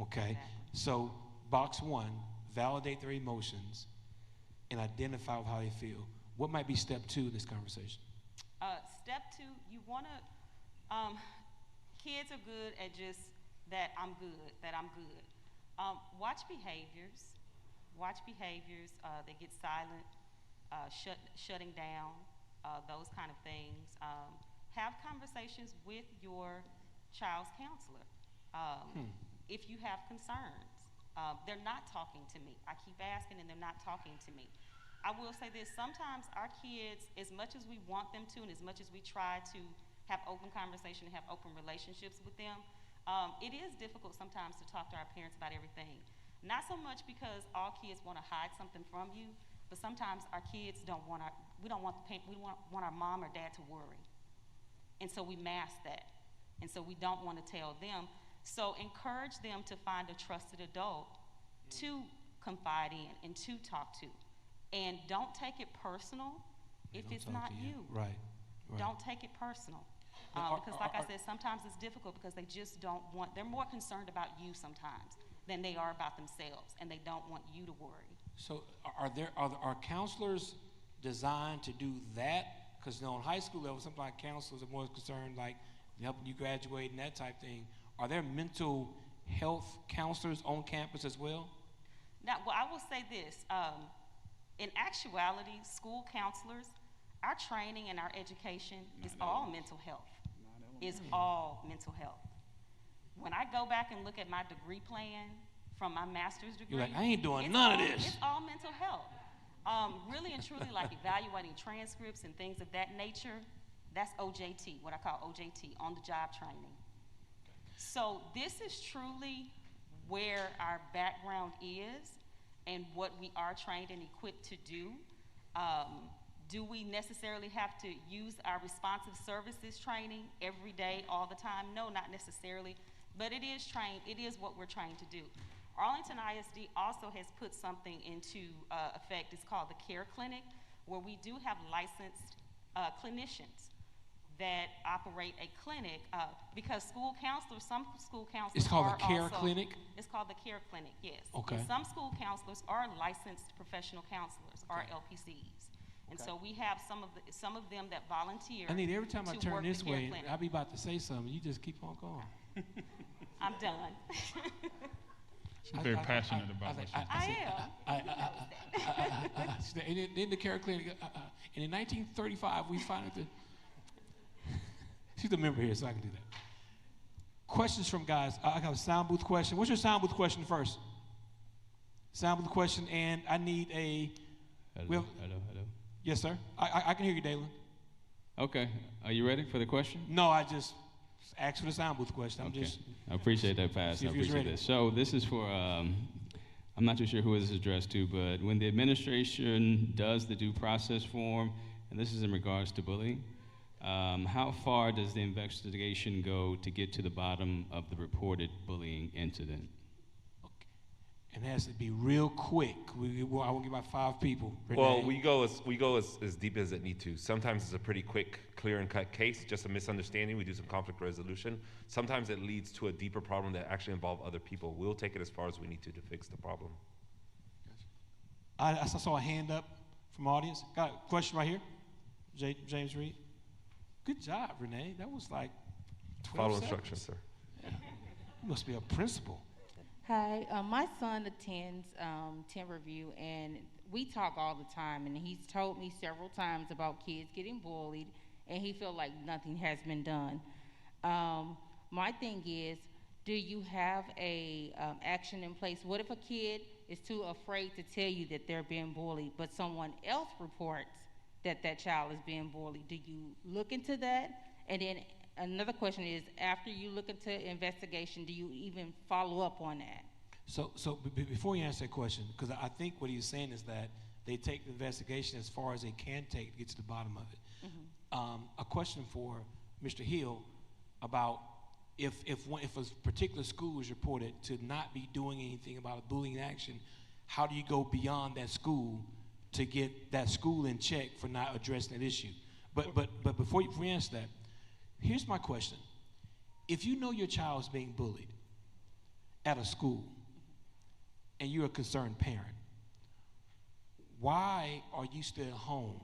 Okay. So box one, validate their emotions and identify with how they feel. What might be step two in this conversation? Step two, you want to, kids are good at just that I'm good. Watch behaviors. They get silent, shutting down, those kind of things. Have conversations with your child's counselor if you have concerns. They're not talking to me. I keep asking and they're not talking to me. I will say this, sometimes our kids, as much as we want them to and as much as we try to have open conversation and have open relationships with them, it is difficult sometimes to talk to our parents about everything. Not so much because all kids want to hide something from you, but sometimes our kids we want our mom or dad to worry. And so we mask that. And so we don't want to tell them. So encourage them to find a trusted adult to confide in and to talk to. And don't take it personal if it's not you. Right. Don't take it personal. Because like I said, sometimes it's difficult because they just don't want, they're more concerned about you sometimes than they are about themselves, and they don't want you to worry. So are counselors designed to do that? Because on high school level, sometimes counselors are more concerned like helping you graduate and that type thing. Are there mental health counselors on campus as well? Now, well, I will say this. In actuality, school counselors, our training and our education is all mental health. Is all mental health. When I go back and look at my degree plan from my master's degree, you're like, I ain't doing none of this. It's all mental health. Really and truly, like evaluating transcripts and things of that nature, that's OJT, what I call OJT, on-the-job training. So this is truly where our background is and what we are trained and equipped to do. Do we necessarily have to use our responsive services training every day, all the time? No, not necessarily, but it is what we're trained to do. Arlington ISD also has put something into effect. It's called the Care Clinic, where we do have licensed clinicians that operate a clinic, because some school counselors It's called are the Care also, Clinic? It's called the Care Clinic, yes. Okay. And some school counselors are licensed professional counselors, or LPCs. And so we have some of them that volunteer. I need every time I to turn work this the Care way, Clinic. I'll be about to say something. You just keep on going. I'm done. She's very passionate about what she does. I am. In the Care Clinic, and in 1935, we found the. She's a member here, so I can do that. Questions from guys. I got a sound booth question. What's your sound booth question first? Sound booth question, and I need a. Hello. Yes, sir. I can hear you, Dalen. Okay. Are you ready for the question? No, I just asked for the sound booth question. I appreciate that, Pastor. I appreciate this. So this is for, I'm not too sure who this is addressed to, but when the administration does the due process form, and this is in regards to bullying, how far does the investigation go to get to the bottom of the reported bullying incident? And it has to be real quick. I won't give about 5 people. Well, we go as deep as it need to. Sometimes it's a pretty quick, clear and cut case, just a misunderstanding. We do some conflict resolution. Sometimes it leads to a deeper problem that actually involve other people. We'll take it as far as we need to fix the problem. I saw a hand up from audience. Got a question right here. James Reed. Good job, Renee. That was like 12 Follow seconds. instructions, sir. Yeah. You must be a principal. Hi, my son attends Timberview, and we talk all the time, and he's told me several times about kids getting bullied, and he feels like nothing has been done. My thing is, do you have a action in place? What if a kid is too afraid to tell you that they're being bullied, but someone else reports that that child is being bullied? Do you look into that? And then another question is, after you look into investigation, do you even follow up on that? So before you answer that question, because I think what he's saying is that they take the investigation as far as they can take to get to the bottom of it. Mm-hmm. A question for Mr. Hill about if a particular school is reported to not be doing anything about a bullying action, how do you go beyond that school to get that school in check for not addressing that issue? But before you answer that, here's my question. If you know your child is being bullied at a school and you're a concerned parent, why are you still at home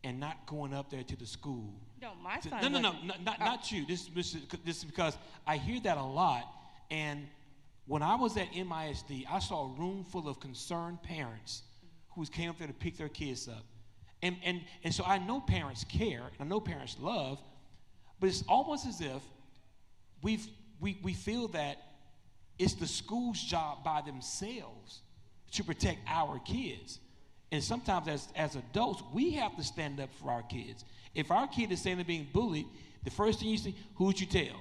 and not going up there to the school? No, my son not you. This is because I hear that a lot. And when I was at MISD, I saw a room full of concerned parents who came up there to pick their kids up. And so I know parents care, and I know parents love, but it's almost as if we feel that It's the school's job by themselves to protect our kids. And sometimes as adults, we have to stand up for our kids. If our kid is saying they're being bullied, the first thing you say, who would you tell?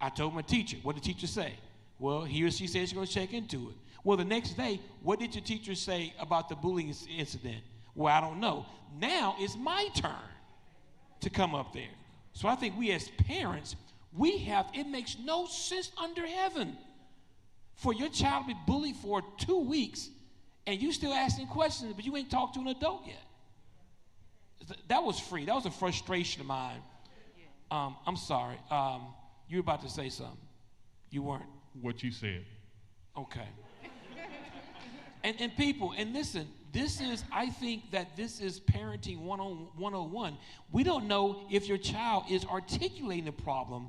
I told my teacher. What did the teacher say? Well, he or she said she's going to check into it. Well, the next day, what did your teacher say about the bullying incident? Well, I don't know. Now it's my turn to come up there. So I think we as parents, it makes no sense under heaven for your child to be bullied for 2 weeks and you still asking questions, but you ain't talked to an adult yet. That was free. That was a frustration of mine. I'm sorry. You were about to say something. You weren't. What you said. Okay. And people, and listen, I think that this is parenting 101. We don't know if your child is articulating the problem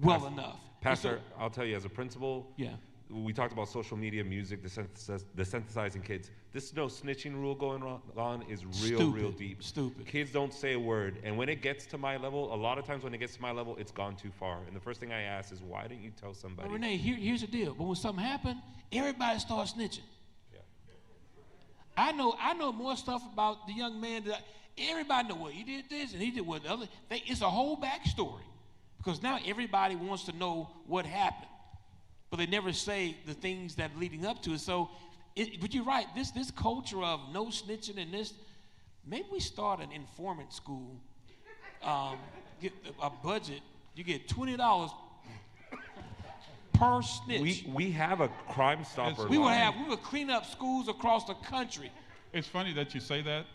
well enough. Pastor, I'll tell you, as a principal, yeah, we talked about social media, music, desensitizing kids. This no snitching rule going on is real deep. Stupid. Kids don't say a word. And when it gets to my level, a lot of times when it gets to my level, it's gone too far. And the first thing I ask is, why didn't you tell somebody? Well, Renee, here's the deal. But when something happened, everybody starts snitching. Yeah. I know more stuff about the young man that everybody know. Well, he did this and he did what the other. It's a whole backstory. Because now everybody wants to know what happened. But they never say the things that are leading up to it. So, but you're right, this culture of no snitching and this, maybe we start an informant school, get a budget, you get $20 per snitch. We have a Crime Stopper. We would clean up schools across the country. It's funny that you say that.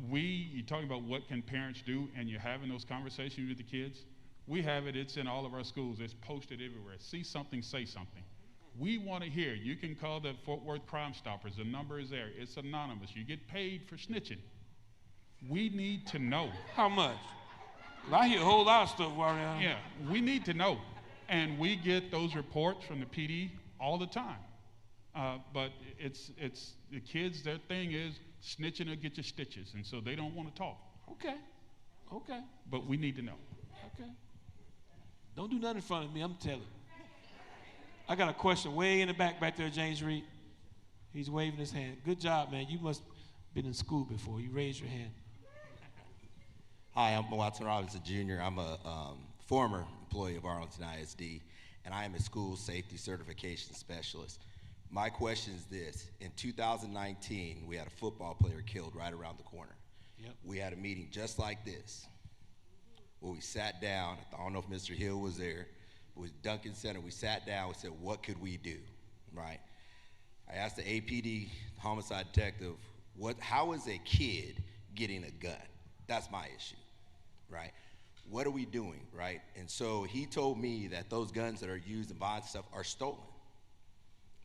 You're talking about what can parents do, and you're having those conversations with the kids. We have it. It's in all of our schools. It's posted everywhere. See something, say something. We want to hear. You can call the Fort Worth Crime Stoppers. The number is there. It's anonymous. You get paid for snitching. We need to know. How much? I hear a whole lot of stuff right now. Yeah, we need to know. And we get those reports from the PD all the time. But it's the kids, their thing is snitching or get your stitches. And so they don't want to talk. Okay. But we need to know. Okay. Don't do nothing in front of me, I'm telling you. I got a question way in the back there, James Reed. He's waving his hand. Good job, man. You must have been in school before. You raised your hand. Hi, I'm Watson Robinson Jr. I'm a former employee of Arlington ISD, and I am a school safety certification specialist. My question is this. In 2019, we had a football player killed right around the corner. Yep. We had a meeting just like this, where we sat down. I don't know if Mr. Hill was there. It was Duncan Center. We sat down. We said, what could we do, right? I asked the APD homicide detective, how is a kid getting a gun? That's my issue, right? What are we doing, right? And so he told me that those guns that are used in violence stuff are stolen,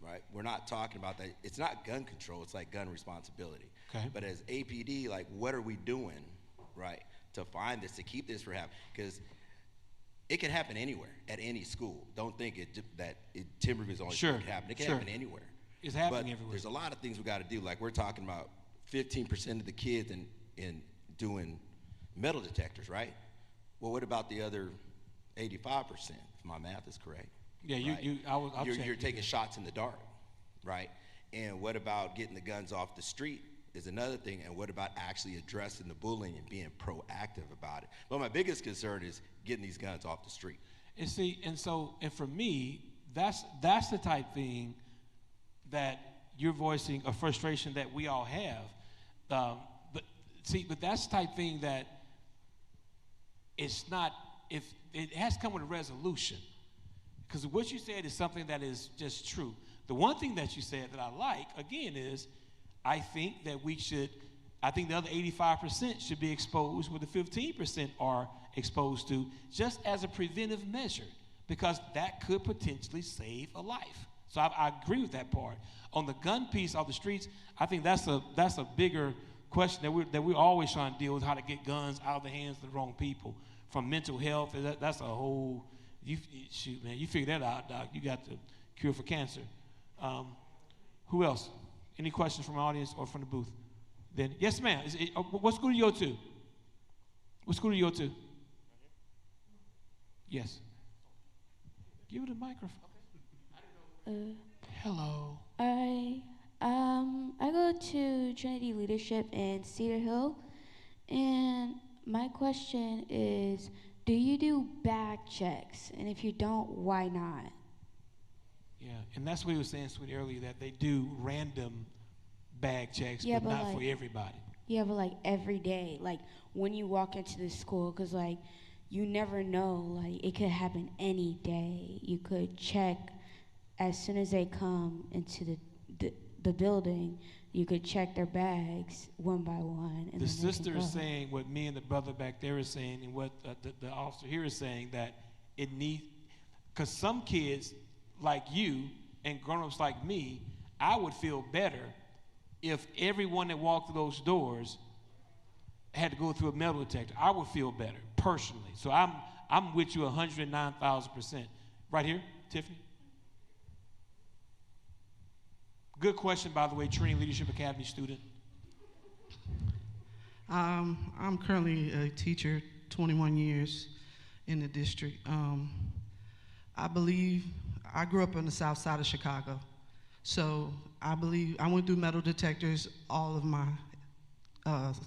right? We're not talking about that. It's not gun control. It's like gun responsibility. Okay. But as APD, like, what are we doing, right, to find this, to keep this from happening? Because it can happen anywhere, at any school. Don't think Timberview is only sure. It can happen. It can sure. happen anywhere. It's happening but everywhere. There's a lot of things we got to do. Like, we're talking about 15% of the kids in doing metal detectors, right? Well, what about the other 85%, if my math is correct? Yeah, right? You're taking shots in the dark, right? And what about getting the guns off the street is another thing, and what about actually addressing the bullying and being proactive about it? But my biggest concern is getting these guns off the street. And see, and for me, that's the type thing that you're voicing a frustration that we all have. But that's the type thing that it's not, if it has to come with a resolution. Because what you said is something that is just true. The one thing that you said that I like, again, is I think that I think the other 85% should be exposed where the 15% are exposed to, just as a preventive measure, because that could potentially save a life. So I agree with that part. On the gun piece off the streets, I think that's a bigger question that we're always trying to deal with, how to get guns out of the hands of the wrong people. From mental health, that's a whole, shoot, man, you figure that out, Doc. You got the cure for cancer. Who else? Any questions from the audience or from the booth? Then, yes, ma'am. What school do you go to? What school do you go to? Yes. Give it a microphone. Hello. I go to Trinity Leadership in Cedar Hill, and my question is, do you do bag checks? And if you don't, why not? Yeah, and that's what he was saying, sweetie, earlier, that they do random bag checks, Yeah, but but not like, for everybody. Yeah, but like every day, like when you walk into the school, because like you never know, like it could happen any day. You could check as soon as they come into the building. You could check their bags one by one. And The then they sister can is go. saying what me and the brother back there is saying, and what the officer here is saying, that it needs, because some kids like you and grown-ups like me, I would feel better if everyone that walked through those doors had to go through a metal detector. I would feel better personally. So I'm with you 109,000%. Right here, Tiffany. Good question, by the way, Trinity Leadership Academy student. I'm currently a teacher, 21 years in the district. I believe I grew up on the south side of Chicago. So I believe I went through metal detectors all of my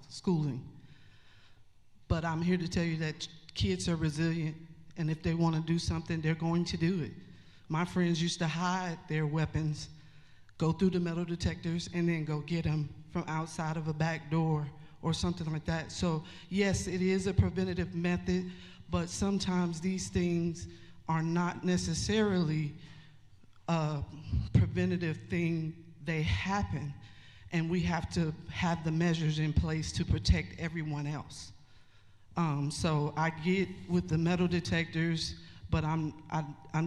schooling. But I'm here to tell you that kids are resilient, and if they want to do something, they're going to do it. My friends used to hide their weapons, go through the metal detectors, and then go get them from outside of a back door or something like that. So yes, it is a preventative method, but sometimes these things are not necessarily a preventative thing. They happen, and we have to have the measures in place to protect everyone else. So I get with the metal detectors, but I'm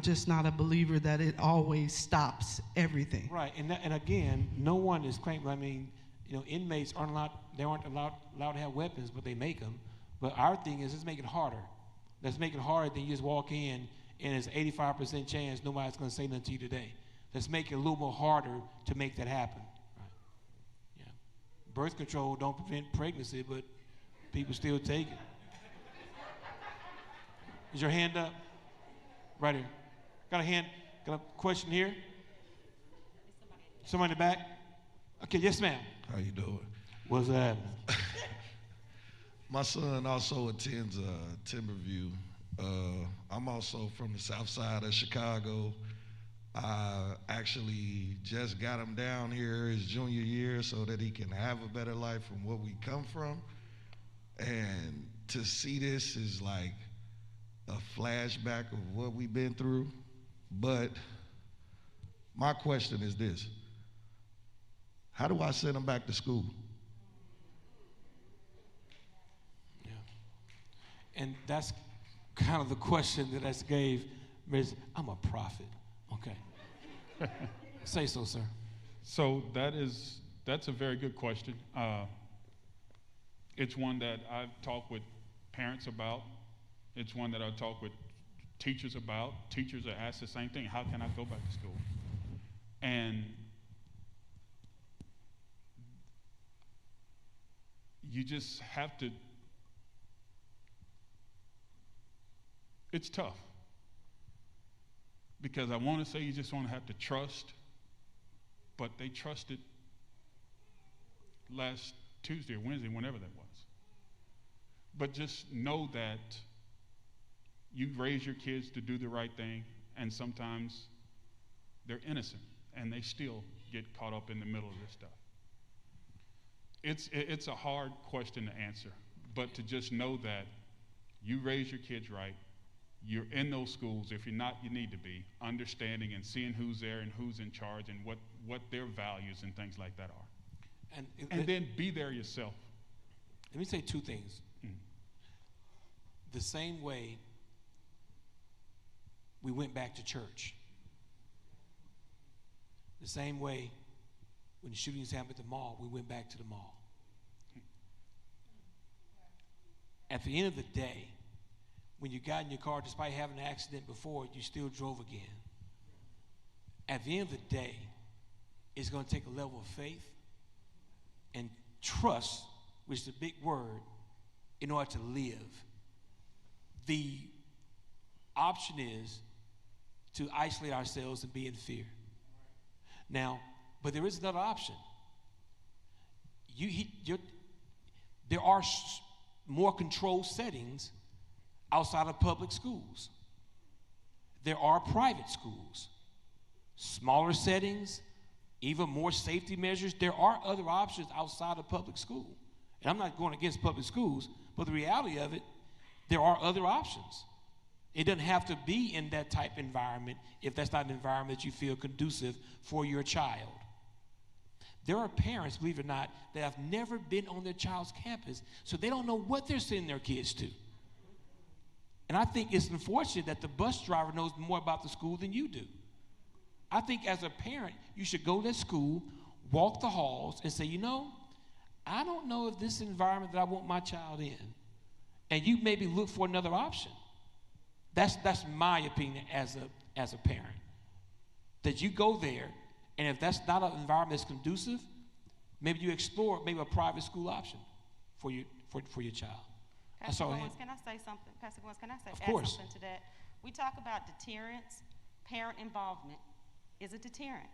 just not a believer that it always stops everything. Right, and again, no one is claiming. I mean, you know, inmates aren't allowed to have weapons, but they make them. But our thing is, let's make it harder. Let's make it harder than you just walk in and it's 85% chance nobody's going to say nothing to you today. Let's make it a little more harder to make that happen. Right? Yeah. Birth control don't prevent pregnancy, but people still take it. Is your hand up? Right here. Got a question here? Somebody in the back? Okay, yes, ma'am. How you doing? What's happening? My son also attends Timberview. I'm also from the south side of Chicago. I actually just got him down here his junior year so that he can have a better life from what we come from. And to see this is like a flashback of what we've been through. But my question is this: how do I send him back to school? Yeah. And that's kind of the question that I gave Ms. I'm a prophet. Okay. Say so, sir. So that's a very good question. It's one that I've talked with parents about. It's one that I've talked with teachers about. Teachers are asked the same thing: how can I go back to school? And you just have to, it's tough. Because I want to say you just want to have to trust, but they trusted last Tuesday or Wednesday, whenever that was. But just know that you raise your kids to do the right thing, and sometimes they're innocent, and they still get caught up in the middle of this stuff. It's a hard question to answer, but to just know that you raise your kids right, you're in those schools. If you're not, you need to be, understanding and seeing who's there and who's in charge and what their values and things like that are. And then be there yourself. Let me say two things. Mm. The same way we went back to church, the same way when the shootings happened at the mall, we went back to the mall. At the end of the day, when you got in your car, despite having an accident before, you still drove again. At the end of the day, it's going to take a level of faith and trust, which is a big word, in order to live. The option is to isolate ourselves and be in fear. Now, but there is another option. There are more controlled settings outside of public schools. There are private schools, smaller settings, even more safety measures. There are other options outside of public school. And I'm not going against public schools, but the reality of it, there are other options. It doesn't have to be in that type of environment if that's not an environment that you feel conducive for your child. There are parents, believe it or not, that have never been on their child's campus, so they don't know what they're sending their kids to. And I think it's unfortunate that the bus driver knows more about the school than you do. I think as a parent, you should go to that school, walk the halls, and say, you know, I don't know if this is the environment that I want my child in. And you maybe look for another option. That's my opinion as a parent. That you go there, and if that's not an environment that's conducive, maybe you explore maybe a private school option for your child. Pastor Owens, can I say something? Pastor Owens, can I say add something to that? We talk about deterrence. Parent involvement is a deterrent.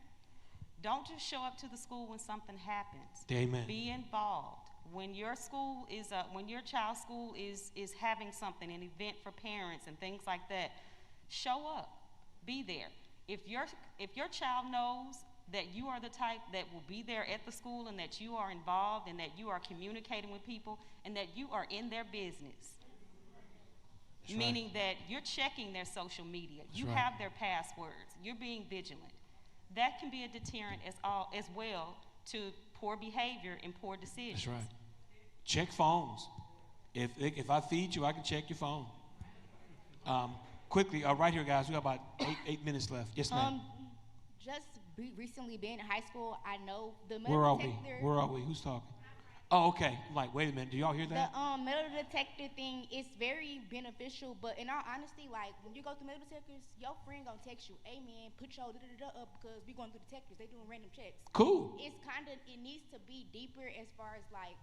Don't just show up to the school when something happens. Amen. Be involved. When your school is when your child's school is having something, an event for parents and things like that, show up. Be there. If your child knows that you are the type that will be there at the school and that you are involved and that you are communicating with people and that you are in their business, that's meaning that you're checking their social media, you have their passwords, you're being vigilant, that can be a deterrent as well to poor behavior and poor decisions. That's right. Check phones. If I feed you, I can check your phone. Quickly, right here, guys, we got about eight minutes left. Yes, ma'am. Recently being in high school, I know the Where metal detector. Where are we? Who's talking? Oh, okay. I'm like, wait a minute. Do y'all hear that? The metal detector thing is very beneficial, but in all honesty, like when you go through metal detectors, your friend gonna text you, "Hey man, put your da-da-da up because we going through detectors. They doing random checks." Cool. It needs to be deeper as far as like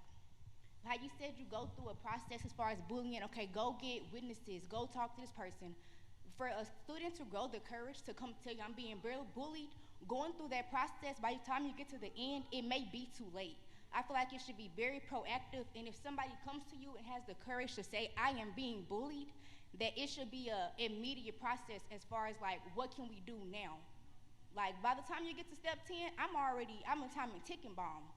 how you said you go through a process as far as bullying. Okay, go get witnesses. Go talk to this person. For a student to grow the courage to come tell you I'm being bullied, going through that process, by the time you get to the end, it may be too late. I feel like it should be very proactive, and if somebody comes to you and has the courage to say, I am being bullied, that it should be an immediate process as far as like, what can we do now? Like by the time you get to step 10, I'm a time and ticking bomb.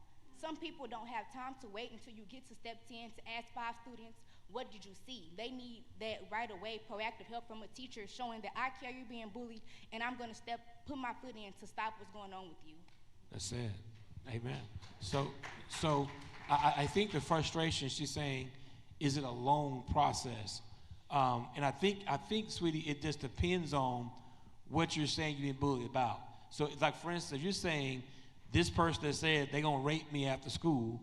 Some people don't have time to wait until you get to step 10 to ask 5 students, what did you see? They need that right away, proactive help from a teacher showing that I care you're being bullied and I'm gonna put my foot in to stop what's going on with you. That's it. Amen. So I think the frustration she's saying, is it a long process? And I think, sweetie, it just depends on what you're saying you're being bullied about. So it's like, for instance, you're saying this person that said they're gonna rape me after school,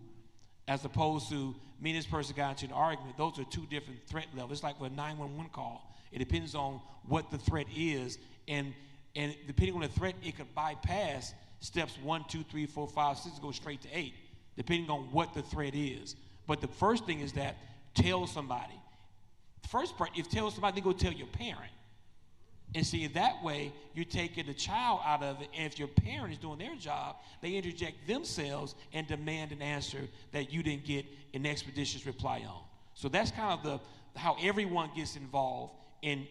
as opposed to me and this person got into an argument. Those are two different threat levels. It's like with a 911 call. It depends on what the threat is, and depending on the threat, it could bypass steps 1, 2, 3, 4, 5, 6, go straight to 8, depending on what the threat is. But the first thing is that tell somebody. The first part, if tell somebody, then go tell your parent. And see, that way, you're taking the child out of it, and if your parent is doing their job, they interject themselves and demand an answer that you didn't get an expeditious reply on. So that's kind of how everyone gets involved in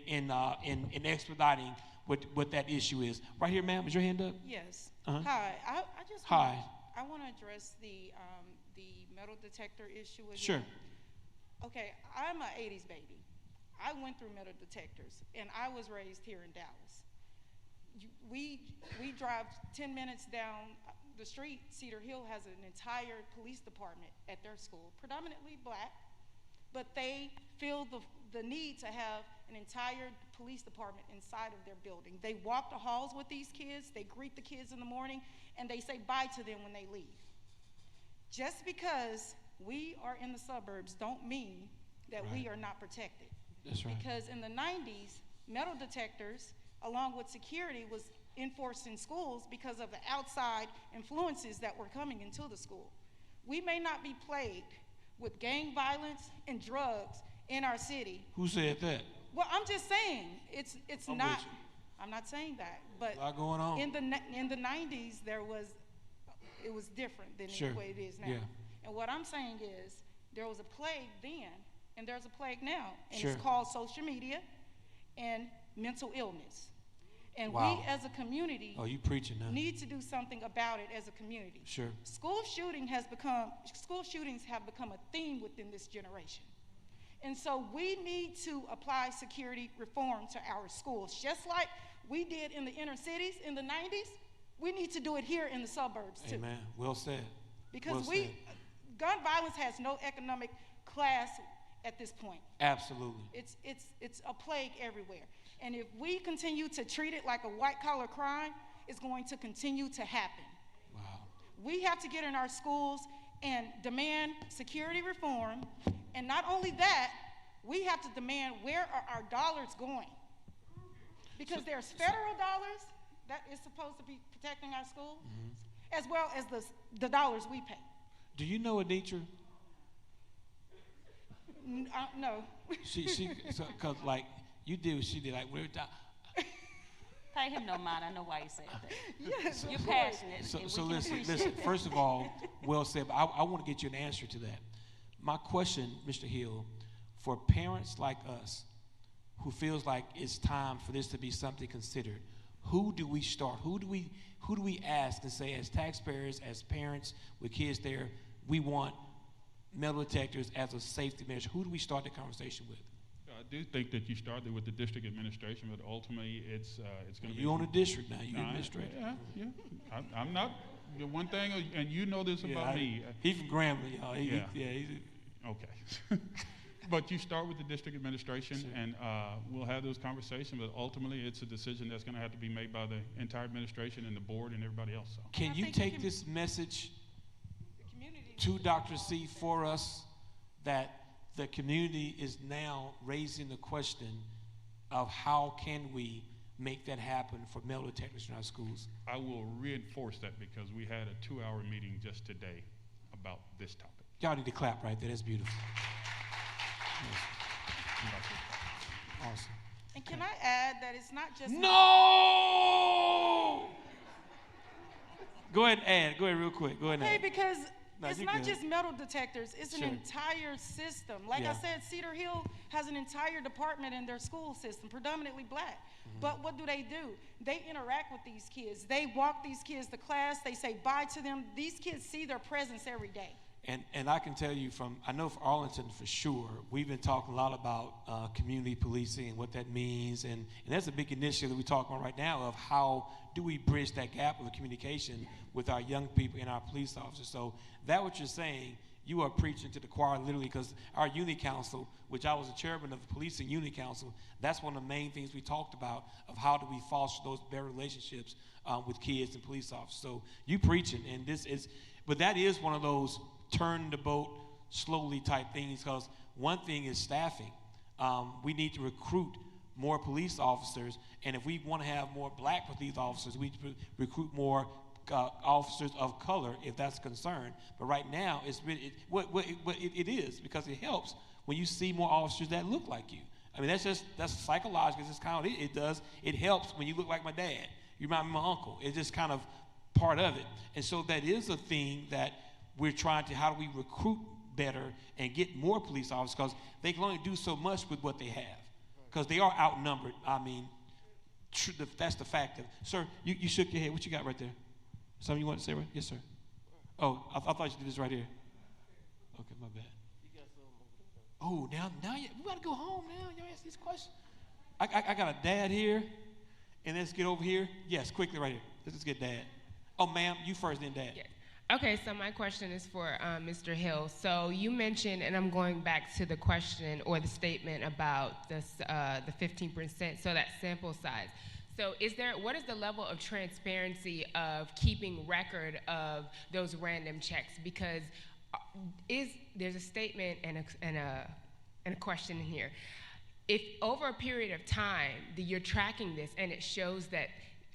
expediting what that issue is. Right here, ma'am, is your hand up? Yes. Uh-huh. Hi. I want to address the metal detector issue again. Sure. Okay, I'm an 80s baby. I went through metal detectors, and I was raised here in Dallas. We drive 10 minutes down the street. Cedar Hill has an entire police department at their school, predominantly black, but they feel the need to have an entire police department inside of their building. They walk the halls with these kids, they greet the kids in the morning, and they say bye to them when they leave. Just because we are in the suburbs don't mean that we are not protected. That's right. Because in the 90s, metal detectors, along with security, was enforced in schools because of the outside influences that were coming into the school. We may not be plagued with gang violence and drugs in our city. Who said that? Well, I'm just saying, it's I'm not. with you. I'm not saying that, but A lot going on. in the 90s, it was different than Sure. the way it is now. Yeah. And what I'm saying is, there was a plague then, and there's a plague now, and Sure. it's called social media and mental illness. And Wow. we as a community Oh, you preaching now. need to do something about it as a community. Sure. School shootings have become a theme within this generation. And so we need to apply security reform to our schools. Just like we did in the inner cities in the 90s, we need to do it here in the suburbs too. Amen. Well said. Because Well said. gun violence has no economic class at this point. Absolutely. It's a plague everywhere. And if we continue to treat it like a white-collar crime, it's going to continue to happen. Wow. We have to get in our schools and demand security reform. And not only that, we have to demand where are our dollars going? Because there's federal dollars that is supposed to be protecting our schools, as well as the dollars we pay. Do you know Anitra? No. Cause like you did what she did. Like Pay him no mind. I know why you said that. Yes, You're passionate. So and we can listen. appreciate that. First of all, well said. But I want to get you an answer to that. My question, Mr. Hill, for parents like us, who feels like it's time for this to be something considered, who do we start? Who do we ask and say, as taxpayers, as parents with kids there, we want metal detectors as a safety measure? Who do we start the conversation with? I do think that you started with the district administration, but ultimately it's going to be. You own a district now. You administrator. Yeah. I'm not. The one thing, and you know this about me. He's from Grambling, y'all. He's okay. But you start with the district administration, and we'll have those conversations. But ultimately, it's a decision that's going to have to be made by the entire administration and the board and everybody else. So. Can you take this message to Dr. C for us, that the community is now raising the question of how can we make that happen for metal detectors in our schools? I will reinforce that because we had a 2-hour meeting just today about this topic. Y'all need to clap right there. That's beautiful. Awesome. And can I add that it's not just... No! Go ahead and add. Go ahead real quick. Go ahead and Hey, add. because No, it's you're not good. just metal detectors. It's an Sure. entire system. Like Yeah. I said, Cedar Hill has an entire department in their school system, predominantly black. But what do? They interact with these kids. They walk these kids to class. They say bye to them. These kids see their presence every day. And I can tell you I know for Arlington for sure, we've been talking a lot about community policing and what that means. And that's a big initiative that we're talking about right now of how do we bridge that gap of communication with our young people and our police officers. So that what you're saying, you are preaching to the choir literally, because our unity council, which I was the chairman of the policing unity council, that's one of the main things we talked about of how do we foster those better relationships with kids and police officers. So you preaching, and but that is one of those turn the boat slowly type things, because one thing is staffing. We need to recruit more police officers, and if we want to have more black police officers, we need to recruit more officers of color, if that's a concern. But right now, it's really, it is, because it helps when you see more officers that look like you. I mean, that's psychological. It's just kind of it helps when you look like my dad. You remind me of my uncle. It's just kind of part of it. And so that is a thing that we're trying to, how do we recruit better and get more police officers, because they can only do so much with what they have, because they are outnumbered. I mean, that's the fact of it. Sir, you shook your head. What you got right there? Something you want to say, right? Yes, sir. Oh, I thought you did this right here. Okay, my bad. Oh, now we got to go home now. Y'all ask these questions. I got a dad here, and let's get over here. Yes, quickly right here. Let's get dad. Oh, ma'am, you first, then dad. Yes. Okay, so my question is for Mr. Hill. So you mentioned, and I'm going back to the question or the statement about this, the 15%, so that sample size. So what is the level of transparency of keeping record of those random checks? Because there's a statement and a question in here. If over a period of time that you're tracking this and it shows that,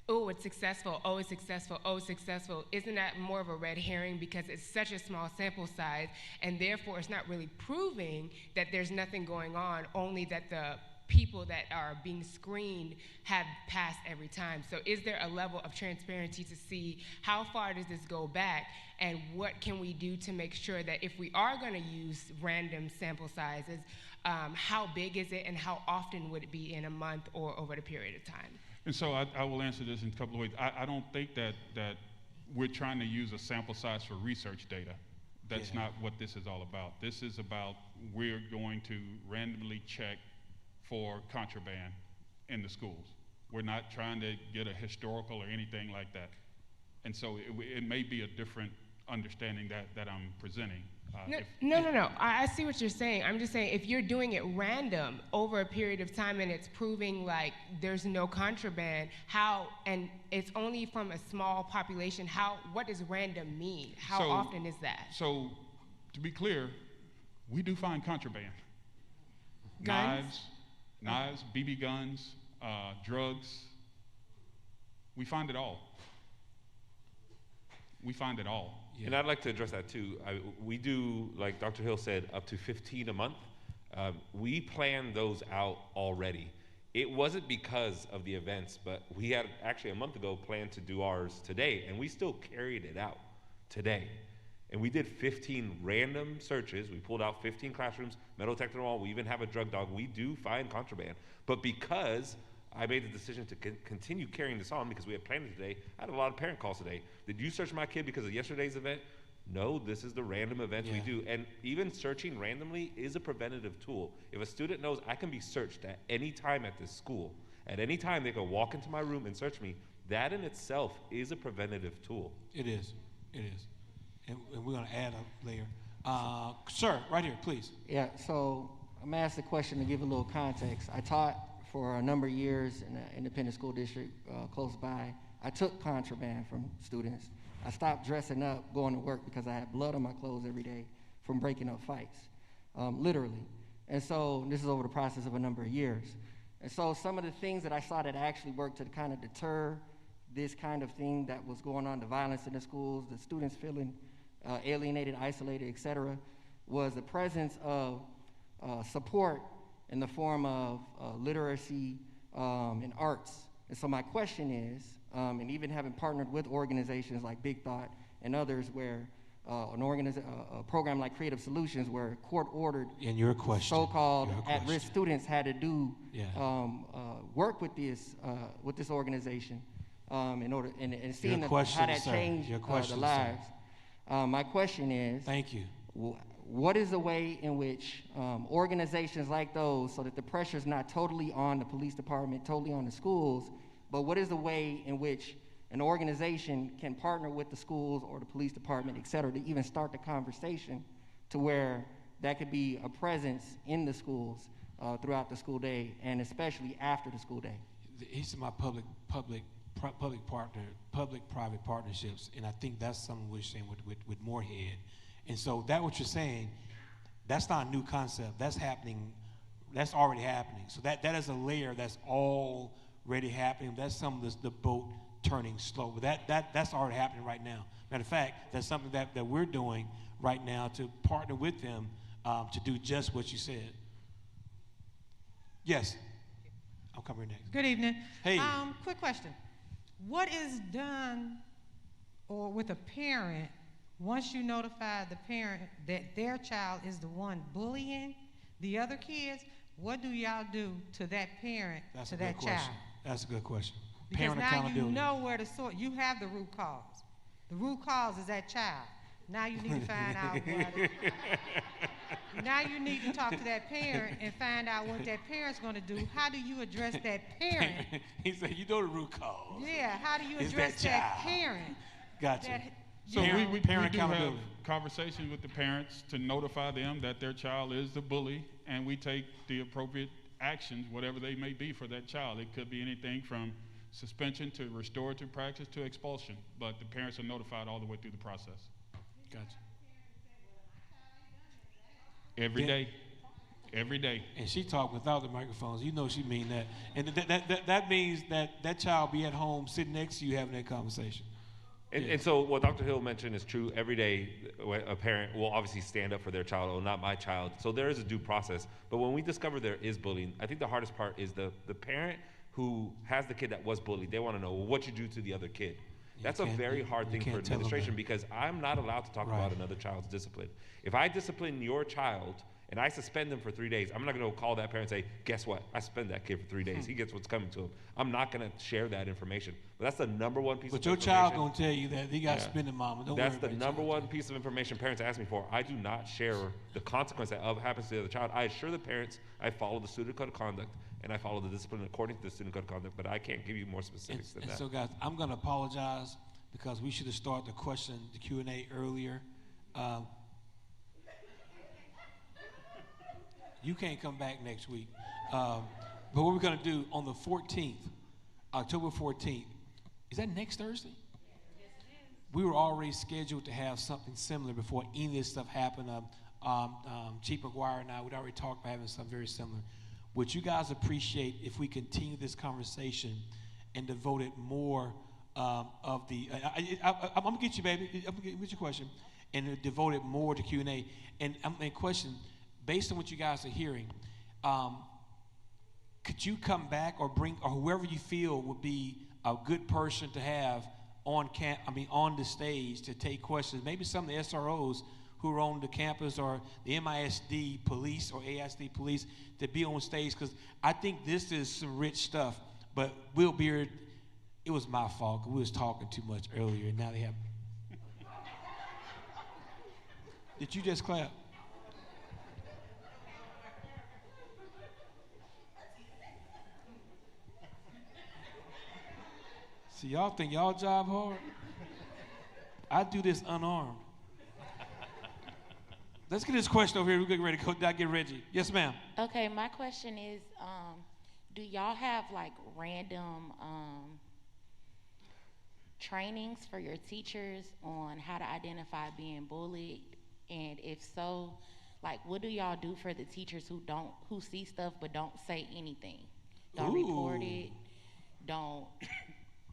oh, it's successful, oh, it's successful, oh, it's successful, isn't that more of a red herring, because it's such a small sample size, and therefore it's not really proving that there's nothing going on, only that the people that are being screened have passed every time. So is there a level of transparency to see how far does this go back, and what can we do to make sure that if we are going to use random sample sizes, how big is it and how often would it be in a month or over the period of time? And so I will answer this in a couple of ways. I don't think that we're trying to use a sample size for research data. That's not what this is all about. This is about we're going to randomly check for contraband in the schools. We're not trying to get a historical or anything like that. And so it may be a different understanding that I'm presenting. No. I see what you're saying. I'm just saying if you're doing it random over a period of time and it's proving like there's no contraband, and it's only from a small population, what does random mean? How often is that? So to be clear, we do find contraband. Guns? Knives, BB guns, drugs. We find it all. We find it all. Yeah. And I'd like to address that too. We do, like Dr. Hill said, up to 15 a month. We planned those out already. It wasn't because of the events, but we had actually a month ago planned to do ours today, and we still carried it out today. And we did 15 random searches. We pulled out 15 classrooms, metal detector on the wall. We even have a drug dog. We do find contraband. But because I made the decision to continue carrying this on because we had planned it today, I had a lot of parent calls today. Did you search my kid because of yesterday's event? No, this is the random events we do. And even searching randomly is a preventative tool. If a student knows I can be searched at any time at this school, at any time they can walk into my room and search me, that in itself is a preventative tool. It is. And we're going to add a layer. Sir, right here, please. Yeah, so I'm going to ask the question to give a little context. I taught for a number of years in an independent school district close by. I took contraband from students. I stopped dressing up, going to work because I had blood on my clothes every day from breaking up fights, literally. And so this is over the process of a number of years. And so some of the things that I saw that actually worked to kind of deter this kind of thing that was going on, the violence in the schools, the students feeling alienated, isolated, et cetera, was the presence of support in the form of literacy and arts. And so my question is, and even having partnered with organizations like Big Thought and others where a program like Creative Solutions where court-ordered so-called at-risk students had to do work with this organization in order and seeing how that changed the lives. My question is, thank you. What is the way in which organizations like those, so that the pressure is not totally on the police department, totally on the schools, but what is the way in which an organization can partner with the schools or the police department, et cetera, to even start the conversation to where that could be a presence in the schools throughout the school day and especially after the school day? These are my public-private partnerships, and I think that's something we're saying with Moorhead. And so that what you're saying, that's not a new concept. That's happening. That's already happening. So that is a layer that's already happening. That's some of the boat turning slow. But that's already happening right now. Matter of fact, that's something that we're doing right now to partner with them to do just what you said. Yes. I'll come here next. Good evening. Hey. Quick question. What is done or with a parent once you notify the parent that their child is the one bullying the other kids? What do y'all do to that parent, to that child? That's a good question. Because Parent now accountability. you know where the source, you have the root cause. The root cause is that child. Now you need to find out what. Now you need to talk to that parent and find out what that parent's going to do. How do you address that parent? He said, you know the root cause. Yeah, how do you address that parent? Gotcha. So we do have conversations with the parents to notify them that their child is the bully, and we take the appropriate actions, whatever they may be for that child. It could be anything from suspension to restorative practice to expulsion, but the parents are notified all the way through the process. Gotcha. Every day. Every day. And she talked without the microphones. You know she mean that. And that means that child be at home sitting next to you having that conversation. And so what Dr. Hill mentioned is true. Every day, a parent will obviously stand up for their child. Oh, not my child. So there is a due process. But when we discover there is bullying, I think the hardest part is the parent who has the kid that was bullied. They want to know, well, what you do to the other kid. That's a very hard thing for administration because I'm not allowed to talk about another child's discipline. If I discipline your child and I suspend them for 3 days, I'm not going to call that parent and say, guess what? I suspend that kid for 3 days. He gets what's coming to him. I'm not going to share that information. But that's the number one piece of information. But your child going to tell you that he got suspended, mama. Don't That's worry the about number one piece of information parents ask me for. I do not share the consequence that happens to the other child. I assure the parents I follow the student code of conduct and I follow the discipline according to the student code of conduct, but I can't give you more specifics than that. So guys, I'm going to apologize because we should have started the Q&A earlier. You can't come back next week. But what we're going to do on the 14th, October 14th, is that next Thursday? Yes, it is. We were already scheduled to have something similar before any of this stuff happened. Chief McGuire and I, we'd already talked about having something very similar. Would you guys appreciate if we continue this conversation and devoted more of the, I'm going to get you, baby. I'm going to get your question. And devoted more to Q&A. And question, based on what you guys are hearing, could you come back or bring, or whoever you feel would be a good person to have on the stage to take questions? Maybe some of the SROs who are on the campus or the MISD police or ASD police to be on stage, because I think this is some rich stuff. But Will Beard, it was my fault because we was talking too much earlier, and now they have. Did you just clap? See, y'all think y'all job hard? I do this unarmed. Let's get this question over here. We're getting ready to go. Get Reggie. Yes, ma'am. Okay, my question is, do y'all have like random trainings for your teachers on how to identify being bullied? And if so, like, what do y'all do for the teachers who see stuff but don't say anything? Don't report it. Don't.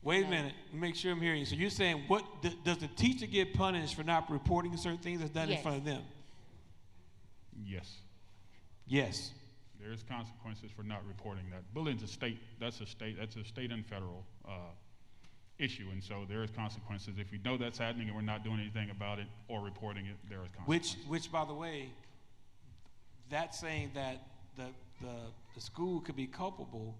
Wait a minute. Make sure I'm hearing you. So you're saying, does the teacher get punished for not reporting certain things that's done in front of them? Yes. Yes. There's consequences for not reporting that. Bullying's a state and federal issue, and so there is consequences. If we know that's happening and we're not doing anything about it or reporting it, there is consequences. Which, by the way, that's saying that the school could be culpable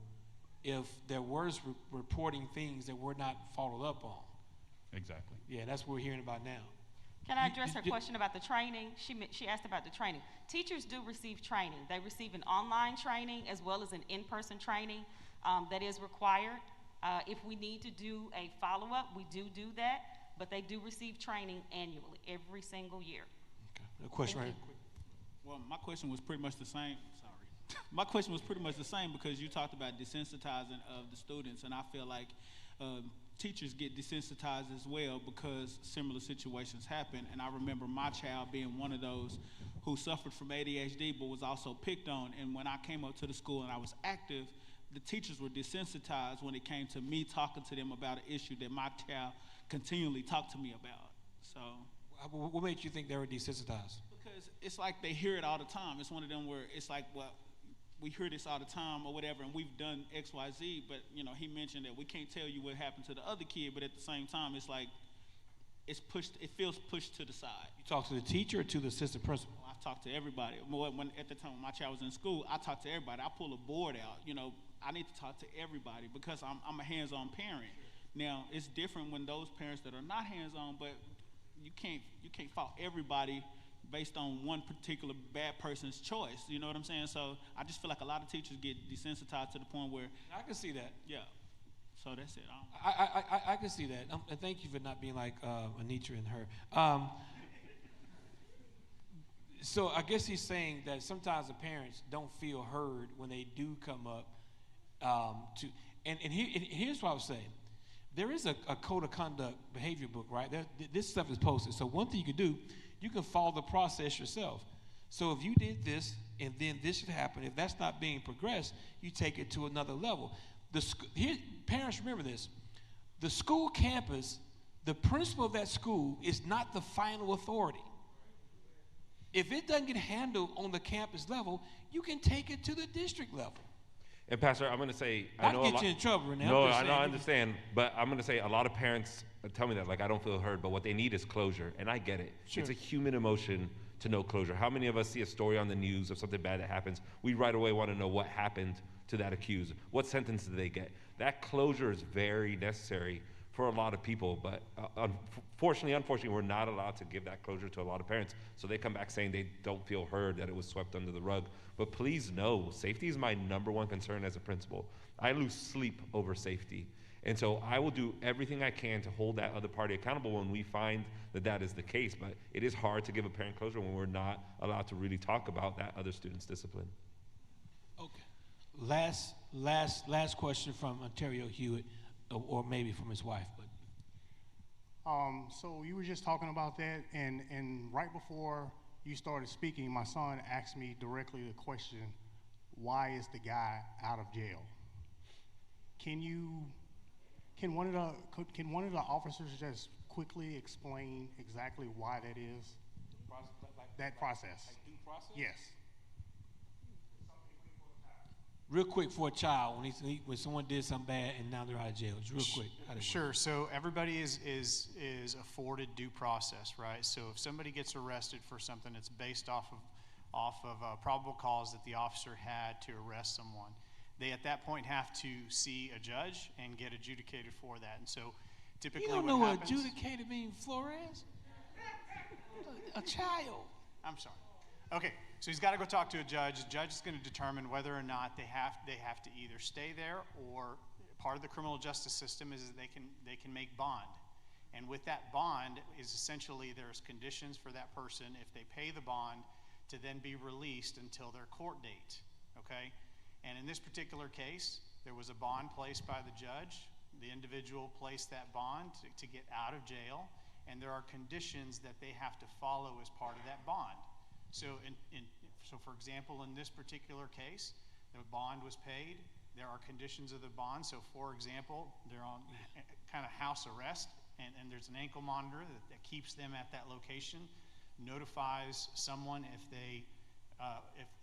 if there was reporting things that were not followed up on. Exactly. Yeah, that's what we're hearing about now. Can I address her question about the training? She asked about the training. Teachers do receive training. They receive an online training as well as an in-person training that is required. If we need to do a follow-up, we do that, but they do receive training annually, every single year. Okay. A question right here. Well, my question was pretty much the same. Sorry. My question was pretty much the same because you talked about desensitizing of the students, and I feel like teachers get desensitized as well because similar situations happen. And I remember my child being one of those who suffered from ADHD but was also picked on. And when I came up to the school and I was active, the teachers were desensitized when it came to me talking to them about an issue that my child continually talked to me about. So, what made you think they were desensitized? Because it's like they hear it all the time. It's one of them where it's like, well, we hear this all the time or whatever, and we've done X, Y, Z, but he mentioned that we can't tell you what happened to the other kid, but at the same time, it's like, it feels pushed to the side. You talk to the teacher or to the assistant principal? I talk to everybody. At the time when my child was in school, I talked to everybody. I pull a board out, I need to talk to everybody because I'm a hands-on parent. Now, it's different when those parents that are not hands-on, but you can't fault everybody based on one particular bad person's choice. You know what I'm saying? So I just feel like a lot of teachers get desensitized to the point where I can see that. Yeah. So that's it. I can see that. And thank you for not being like Anitra and her. So I guess he's saying that sometimes the parents don't feel heard when they do come up and here's what I was saying. There is a code of conduct behavior book, right? This stuff is posted. So one thing you can do, you can follow the process yourself. So if you did this and then this should happen, if that's not being progressed, you take it to another level. Parents, remember this. The school campus the principal of that school is not the final authority. If it doesn't get handled on the campus level, you can take it to the district level. And Pastor, I'm going to say, Not to get you in trouble, Renee. No, I know, I understand, but I'm going to say a lot of parents tell me that, like, I don't feel heard, but what they need is closure, and I get it. Sure. It's a human emotion to know closure. How many of us see a story on the news of something bad that happens? We right away want to know what happened to that accused. What sentence did they get? That closure is very necessary for a lot of people, but unfortunately, we're not allowed to give that closure to a lot of parents. So they come back saying they don't feel heard, that it was swept under the rug. But please know, safety is my number one concern as a principal. I lose sleep over safety. And so I will do everything I can to hold that other party accountable when we find that that is the case. But it is hard to give a parent closure when we're not allowed to really talk about that other student's discipline. Okay. Last question from Ontario Hewitt, or maybe from his wife. But so you were just talking about that, and right before you started speaking, my son asked me directly the question, why is the guy out of jail? Can one of the officers just quickly explain exactly why that is? That process. Like due process? Yes. Real quick for a child, when someone did something bad and now they're out of jail, just real quick. Sure. So everybody is afforded due process, right? So if somebody gets arrested for something, it's based off of probable cause that the officer had to arrest someone. They at that point have to see a judge and get adjudicated for that. And so typically you don't know what adjudicated means, Flores? A child. I'm sorry. Okay, so he's got to go talk to a judge. The judge is going to determine whether or not they have to either stay there, or part of the criminal justice system is that they can make bond. And with that bond is essentially there's conditions for that person if they pay the bond to then be released until their court date, okay? And in this particular case, there was a bond placed by the judge. The individual placed that bond to get out of jail, and there are conditions that they have to follow as part of that bond. So, so for example, in this particular case, the bond was paid. There are conditions of the bond. So, for example, they're on kind of house arrest, and there's an ankle monitor that keeps them at that location, notifies someone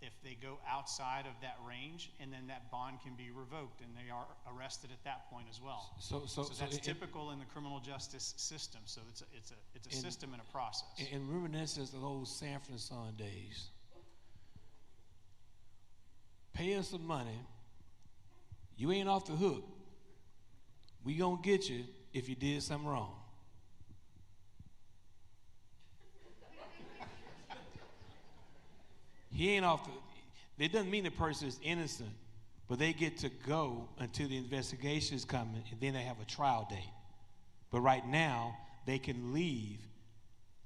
if they go outside of that range, and then that bond can be revoked, and they are arrested at that point as well. So that's typical in the criminal justice system. So it's a system and a process. And reminiscence of those Sanford and Son days. Pay us some money. You ain't off the hook. We gonna get you if you did something wrong. He ain't off the. It doesn't mean the person is innocent, but they get to go until the investigation is coming, and then they have a trial date. But right now, they can leave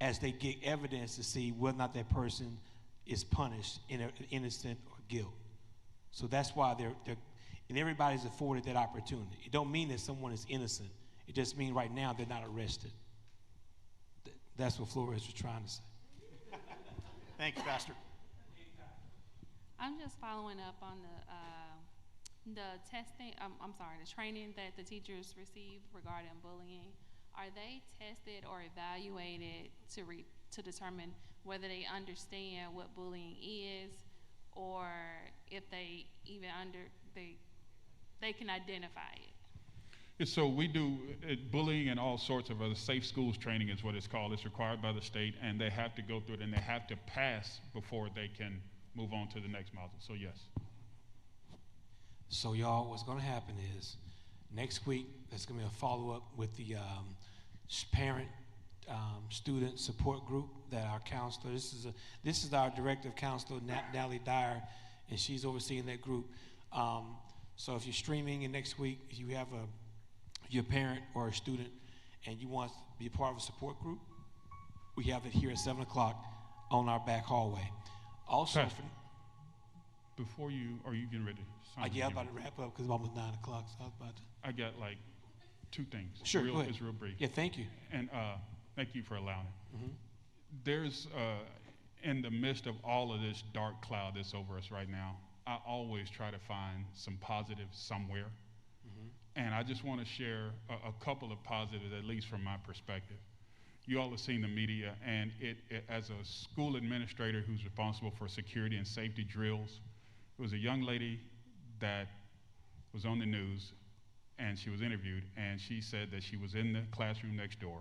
as they get evidence to see whether or not that person is punished, innocent or guilt. So that's why and everybody's afforded that opportunity. It don't mean that someone is innocent. It just means right now they're not arrested. That's what Flores was trying to say. Thank you, Pastor. I'm just following up on the testing. The training that the teachers receive regarding bullying. Are they tested or evaluated to determine whether they understand what bullying is, or if they even they can identify it? So we do bullying and all sorts of other safe schools training is what it's called. It's required by the state, and they have to go through it, and they have to pass before they can move on to the next module. So yes. So y'all, what's going to happen is next week there's going to be a follow-up with the parent student support group that our counselor. This is our director of counselor, Natalie Dyer, and she's overseeing that group. So if you're streaming, and next week if you have your parent or a student and you want to be a part of a support group, we have it here at 7 o'clock on our back hallway. Also, before are you getting ready? I'm about to wrap up because it's almost 9 o'clock. So I was about to. I got like two things. Sure, go ahead. It's real brief. Yeah, thank you. And thank you for allowing it. Mm-hmm. There's, in the midst of all of this dark cloud that's over us right now, I always try to find some positive somewhere. And I just want to share a couple of positives, at least from my perspective. You all have seen the media, and as a school administrator who's responsible for security and safety drills, it was a young lady that was on the news, and she was interviewed, and she said that she was in the classroom next door,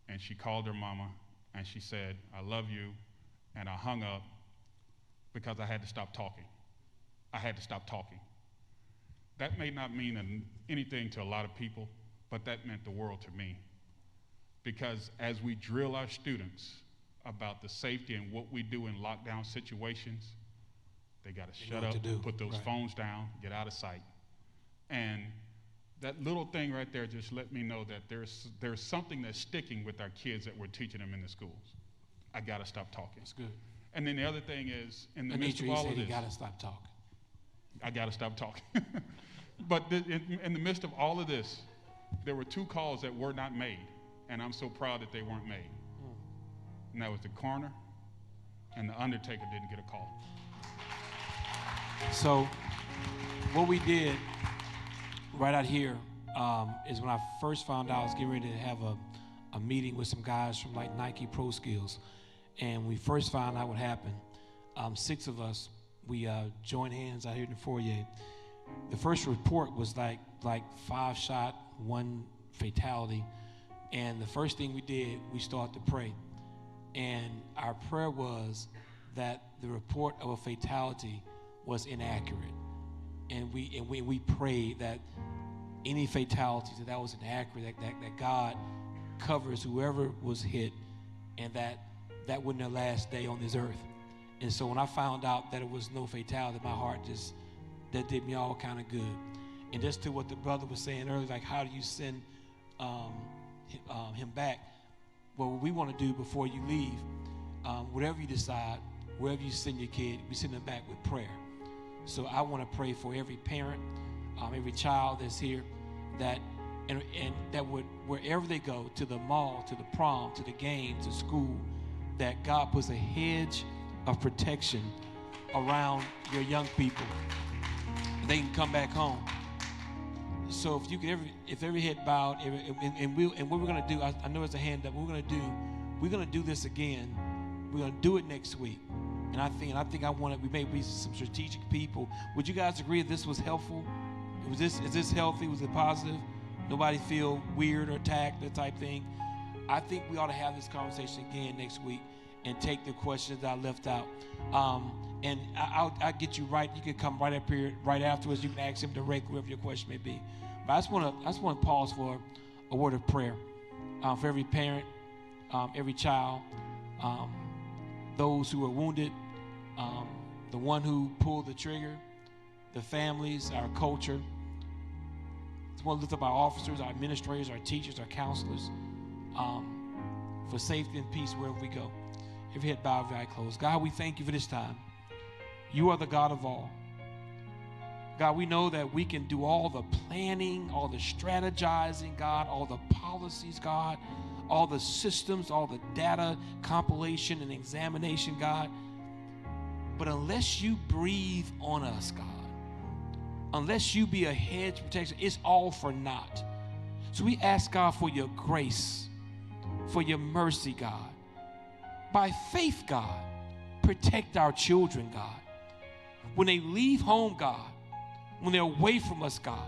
and she called her mama, and she said, "I love you," and I hung up because I had to stop talking. I had to stop talking. That may not mean anything to a lot of people, but that meant the world to me. Because as we drill our students about the safety and what we do in lockdown situations, they got to shut up, put those phones down, get out of sight. And that little thing right there just let me know that there's something that's sticking with our kids that we're teaching them in the schools. I got to stop talking. That's good. And then the other thing is, in the midst of all of this, you got to stop talking. I got to stop talking. But in the midst of all of this, there were 2 calls that were not made, and I'm so proud that they weren't made. And that was the coroner and the undertaker didn't get a call. So what we did right out here is when I first found out I was getting ready to have a meeting with some guys from like Nike Pro Skills, and we first found out what happened. 6 of us, we joined hands out here in the foyer. The first report was like 5 shot, 1 fatality. And the first thing we did, we started to pray. And our prayer was that the report of a fatality was inaccurate. And we prayed that any fatalities, that was inaccurate, that God covers whoever was hit, and that wasn't their last day on this earth. And so when I found out that it was no fatality, my heart that did me all kind of good. And just to what the brother was saying earlier, like how do you send him back? Well, what we want to do before you leave, whatever you decide, wherever you send your kid, we send them back with prayer. So I want to pray for every parent, every child that's here, that and that would, wherever they go, to the mall, to the prom, to the game, to school, that God puts a hedge of protection around your young people. They can come back home. So if you could if every head bowed, and what we're gonna do, I know it's a hand up. We're gonna do this again. We're gonna do it next week. And I think we may be some strategic people. Would you guys agree that this was helpful? Is this healthy? Was it positive? Nobody feel weird or attacked, that type thing? I think we ought to have this conversation again next week and take the questions that I left out. And I'll get you right. You can come right up here, right afterwards. You can ask him directly, whatever your question may be. But I just want to pause for a word of prayer for every parent, every child, those who are wounded, the one who pulled the trigger, the families, our culture. I just want to lift up our officers, our administrators, our teachers, our counselors, for safety and peace wherever we go. Every head bowed, every eye closed. God, we thank you for this time. You are the God of all. God, we know that we can do all the planning, all the strategizing, God, all the policies, God, all the systems, all the data compilation and examination, God. But unless you breathe on us, God, unless you be a hedge of protection, it's all for naught. So we ask, God, for your grace, for your mercy, God. By faith, God, protect our children, God. When they leave home, God, when they're away from us, God,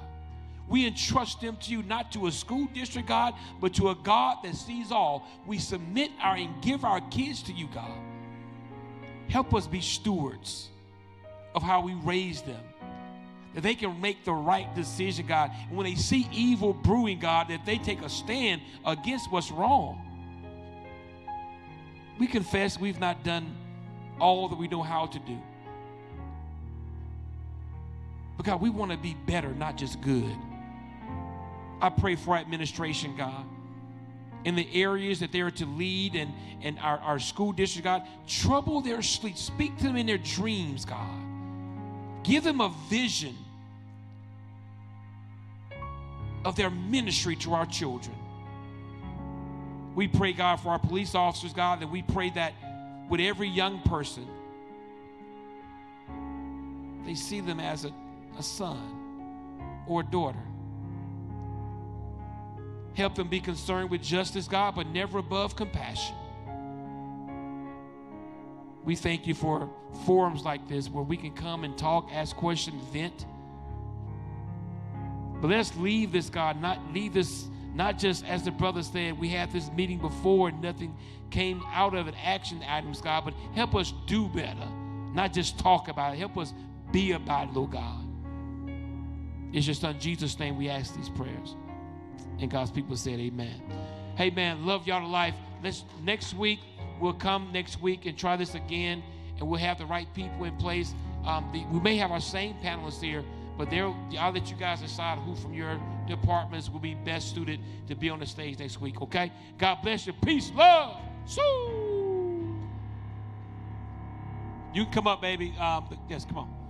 we entrust them to you, not to a school district, God, but to a God that sees all. We submit and give our kids to you, God. Help us be stewards of how we raise them, that they can make the right decision, God. And when they see evil brewing, God, that they take a stand against what's wrong. We confess we've not done all that we know how to do. But God, we want to be better, not just good. I pray for our administration, God, in the areas that they are to lead and our school district, God. Trouble their sleep. Speak to them in their dreams, God. Give them a vision of their ministry to our children. We pray, God, for our police officers, God, that we pray that with every young person, they see them as a son, or a daughter. Help them be concerned with justice, God, but never above compassion. We thank you for forums like this where we can come and talk, ask questions, vent. But let's leave this, God, not just as the brother said, we had this meeting before and nothing came out of it, action items, God, but help us do better, not just talk about it. Help us be about it, Lord God. It's your son Jesus' name we ask these prayers. And God's people said amen. Hey, man, love y'all to life. Next week, we'll come next week and try this again, and we'll have the right people in place. We may have our same panelists here, but I'll let you guys decide who from your departments will be best suited to be on the stage next week, okay? God bless you. Peace, love. You can come up, baby. Yes, come on.